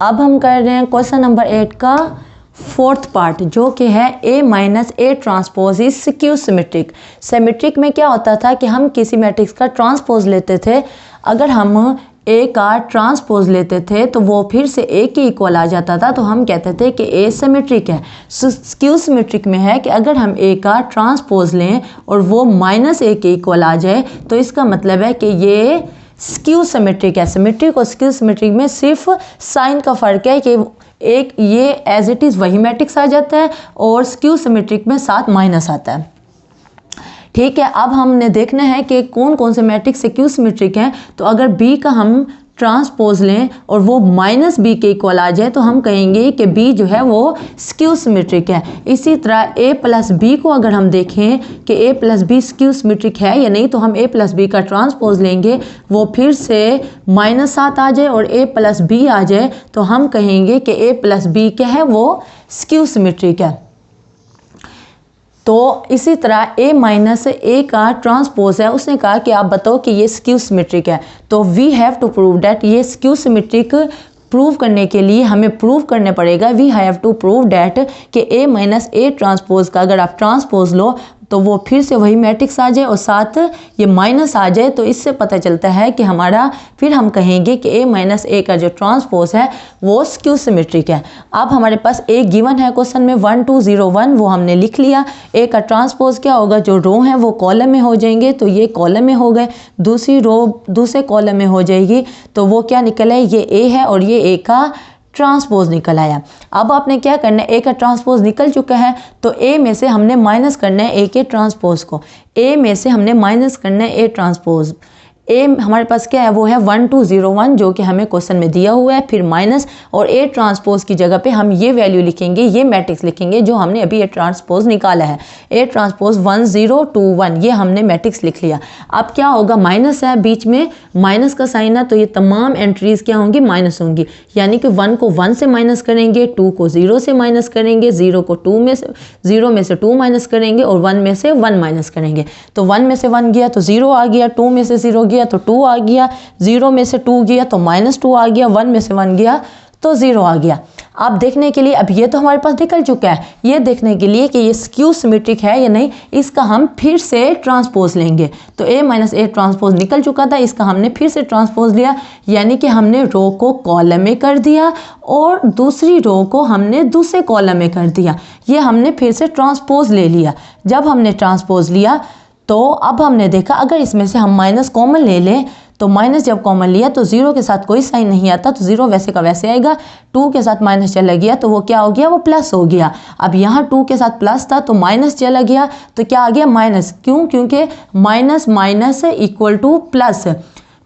अब हम कर रहे हैं क्वेश्चन नंबर 8 का फोर्थ पार्ट, जो कि है a minus A transpose is skew symmetric. Symmetric में क्या होता था कि हम किसी मैट्रिक्स का ट्रांसपोज लेते थे, अगर हम a का ट्रांसपोज लेते थे तो वो फिर से a के इक्वल आ जाता था, तो हम कहते थे कि a सिमेट्रिक है। स्क्यू सिमेट्रिक में है कि अगर हम a का ट्रांसपोज लें और वो माइनस a के इक्वल आ जाए, तो इसका मतलब है कि ये स्क्यू सिमेट्रिक है। सिमेट्रिक और स्क्यू सिमेट्रिक में सिर्फ साइन का फ़र्क है कि एक ये एज इट इज़ वही मैट्रिक्स आ जाता है और स्क्यू सिमेट्रिक में साथ माइनस आता है। ठीक है, अब हमने देखना है कि कौन कौन से मैट्रिक्स स्क्यू सिमेट्रिक हैं। तो अगर b का हम ट्रांसपोज लें और वो माइनस बी के इक्वल आ जाए, तो हम कहेंगे कि b जो है वो स्क्यू सिमेट्रिक है। इसी तरह a प्लस बी को अगर हम देखें कि a plus B skew symmetric है या नहीं, तो हम a प्लस बी का ट्रांसपोज लेंगे, वो फिर से -7 आ जाए और a प्लस बी आ जाए, तो हम कहेंगे कि a प्लस बी क्या है, वो स्क्यू सिमेट्रिक है। तो इसी तरह a माइनस ए का ट्रांसपोज है, उसने कहा कि आप बताओ कि ये स्क्यू सिमेट्रिक है। तो we have to prove that, ये स्क्यू सिमेट्रिक प्रूव करने के लिए हमें प्रूव करना पड़ेगा, we have to prove that कि a माइनस ए ट्रांसपोज का अगर आप ट्रांसपोज लो तो वो फिर से वही मैट्रिक्स आ जाए और साथ ये माइनस आ जाए, तो इससे पता चलता है कि हमारा, फिर हम कहेंगे कि A माइनस A का जो ट्रांसपोज है वो स्क्यू सिमेट्रिक है। अब हमारे पास A गिवन है क्वेश्चन में 1 2 0 1, वो हमने लिख लिया। A का ट्रांसपोज क्या होगा, जो रो है वो कॉलम में हो जाएंगे, तो ये कॉलम में हो गए, दूसरी रो दूसरे कॉलम में हो जाएगी, तो वो क्या निकल है, ये A है और ये A का ट्रांसपोज निकल आया। अब आपने क्या करना है, A का ट्रांसपोज निकल चुका है तो A में से हमने माइनस करना है A के ट्रांसपोज को, A में से हमने माइनस करना है A ट्रांसपोज। A हमारे पास क्या है, वो है 1 2 0 1 जो कि हमें क्वेश्चन में दिया हुआ है, फिर माइनस और A ट्रांसपोज की जगह पे हम ये वैल्यू लिखेंगे, ये मैट्रिक्स लिखेंगे जो हमने अभी A ट्रांसपोज निकाला है, A ट्रांसपोज 1 0 2 1, ये हमने मैट्रिक्स लिख लिया। अब क्या होगा, माइनस है, बीच में माइनस का साइन है, तो ये तमाम एंट्रीज क्या होंगी, माइनस होंगी, यानी कि 1 को 1 से माइनस करेंगे, 2 को 0 से माइनस करेंगे, 0 को 2 में से 0 में से 2 माइनस करेंगे और 1 में से 1 माइनस करेंगे। तो 1 में से 1 गया तो 0 आ गया, 2 में से 0 गया तो 2 आ गया, 0 में से 2 गया तो -2 आ गया, 1 में से 1 गया तो 0 आ गया। अब देखने के लिए, अब ये तो हमारे पास निकल चुका है, ये देखने के लिए कि ये स्क्यू सिमेट्रिक है या नहीं, इसका हम फिर से ट्रांसपोज लेंगे। तो A माइनस A ट्रांसपोज निकल चुका था, इसका हमने फिर से ट्रांसपोज लिया, यानी कि हमने रो को कॉलम में कर दिया और दूसरी रो को हमने दूसरे कॉलम में कर दिया, ये हमने फिर से ट्रांसपोज ले लिया। जब हमने ट्रांसपोज लिया तो अब हमने देखा अगर इसमें से हम माइनस कॉमन ले लें, तो माइनस जब कॉमन लिया तो 0 के साथ कोई साइन नहीं आता, तो 0 वैसे का वैसे आएगा, 2 के साथ माइनस चला गया तो वो क्या हो गया, वो प्लस हो गया। अब यहाँ 2 के साथ प्लस था तो माइनस चला गया तो क्या आ गया, माइनस। क्यों, क्योंकि minus minus equal two plus,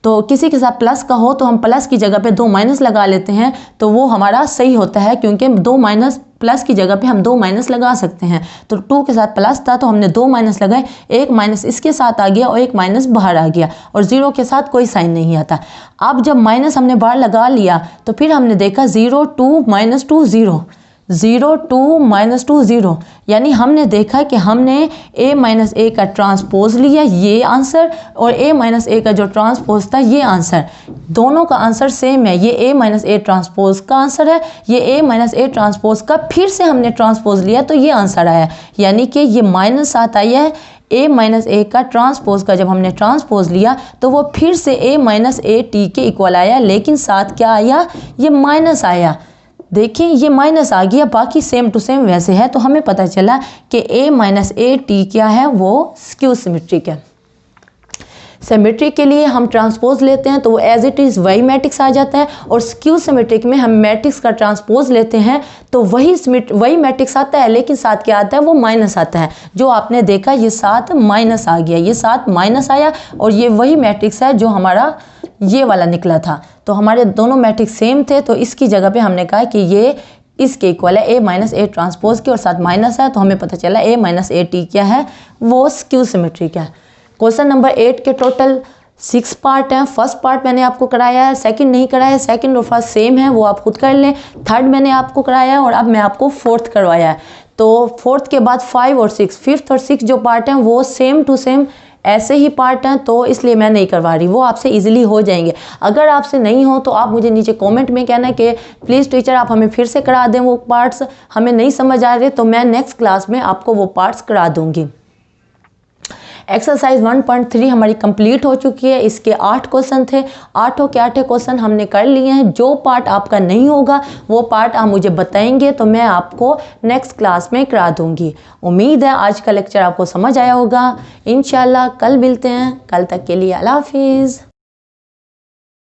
तो किसी के साथ प्लस का हो तो हम प्लस की जगह पे 2 माइनस लगा लेते हैं, तो वो हमारा सही होता है, क्योंकि 2 माइनस प्लस की जगह पे हम 2 माइनस लगा सकते हैं। तो 2 के साथ प्लस था तो हमने 2 माइनस लगाए, एक माइनस इसके साथ आ गया और एक माइनस बाहर आ गया, और 0 के साथ कोई साइन नहीं आता। अब जब माइनस हमने बाहर लगा लिया तो फिर हमने देखा 0 2 -2 0, 0 2 -2 0, यानी हमने देखा कि हमने A माइनस A का ट्रांसपोज लिया, ये आंसर, और A माइनस A का जो ट्रांसपोज था ये आंसर, दोनों का आंसर सेम है। ये A माइनस A ट्रांसपोज का आंसर है, ये A माइनस A ट्रांसपोज का फिर से हमने ट्रांसपोज लिया तो ये आंसर आया, यानी कि ये माइनस साथ आया है। A माइनस A का ट्रांसपोज का जब हमने ट्रांसपोज लिया तो वो फिर से A माइनस A T के इक्वल आया, लेकिन साथ क्या आया, ये माइनस आया। देखिए ये माइनस आ गया, बाकी सेम टू सेम वैसे है, तो हमें पता चला कि A माइनस A T क्या है, वो स्क्यू सिमेट्रिक है। सिमेट्रिक के लिए हम ट्रांसपोज लेते हैं तो वो एज इट इज़ वही मैट्रिक्स आ जाता है, और स्क्यू सिमेट्रिक में हम मैट्रिक्स का ट्रांसपोज लेते हैं तो वही मैट्रिक्स आता है, लेकिन साथ क्या आता है, वो माइनस आता है। जो आपने देखा ये साथ माइनस आ गया, ये साथ माइनस आया, और ये वही मैट्रिक्स है जो हमारा ये वाला निकला था। तो हमारे दोनों मैट्रिक्स सेम थे, तो इसकी जगह पे हमने कहा कि ये इसके इक्वल है A माइनस A ट्रांसपोज के, और साथ माइनस है, तो हमें पता चला A माइनस A T क्या है, वो स्क्यू सिमेट्रिक है। क्वेश्चन नंबर 8 के टोटल 6 पार्ट हैं। फर्स्ट पार्ट मैंने आपको कराया है, सेकंड नहीं कराया है, सेकंड और फर्स्ट सेम है, वो आप खुद कर लें। थर्ड मैंने आपको कराया है और अब मैं आपको फोर्थ करवाया है। तो फोर्थ के बाद 5 और 6, फिफ्थ और 6 जो पार्ट हैं वो सेम टू सेम ऐसे ही पार्ट हैं, तो इसलिए मैं नहीं करवा रही, वो आपसे इजीली हो जाएंगे। अगर आपसे नहीं हो तो आप मुझे नीचे कमेंट में कहना कि प्लीज़ टीचर आप हमें फिर से करा दें, वो पार्ट्स हमें नहीं समझ आ रहे, तो मैं नेक्स्ट क्लास में आपको वो पार्ट्स करा दूंगी। एक्सरसाइज 1.3 हमारी कंप्लीट हो चुकी है, इसके 8 क्वेश्चन थे, 8 के 8 क्वेश्चन हमने कर लिए हैं। जो पार्ट आपका नहीं होगा वो पार्ट आप मुझे बताएंगे तो मैं आपको नेक्स्ट क्लास में करा दूंगी। उम्मीद है आज का लेक्चर आपको समझ आया होगा। इंशाल्लाह कल मिलते हैं, कल तक के लिए अल्लाह हाफिज़।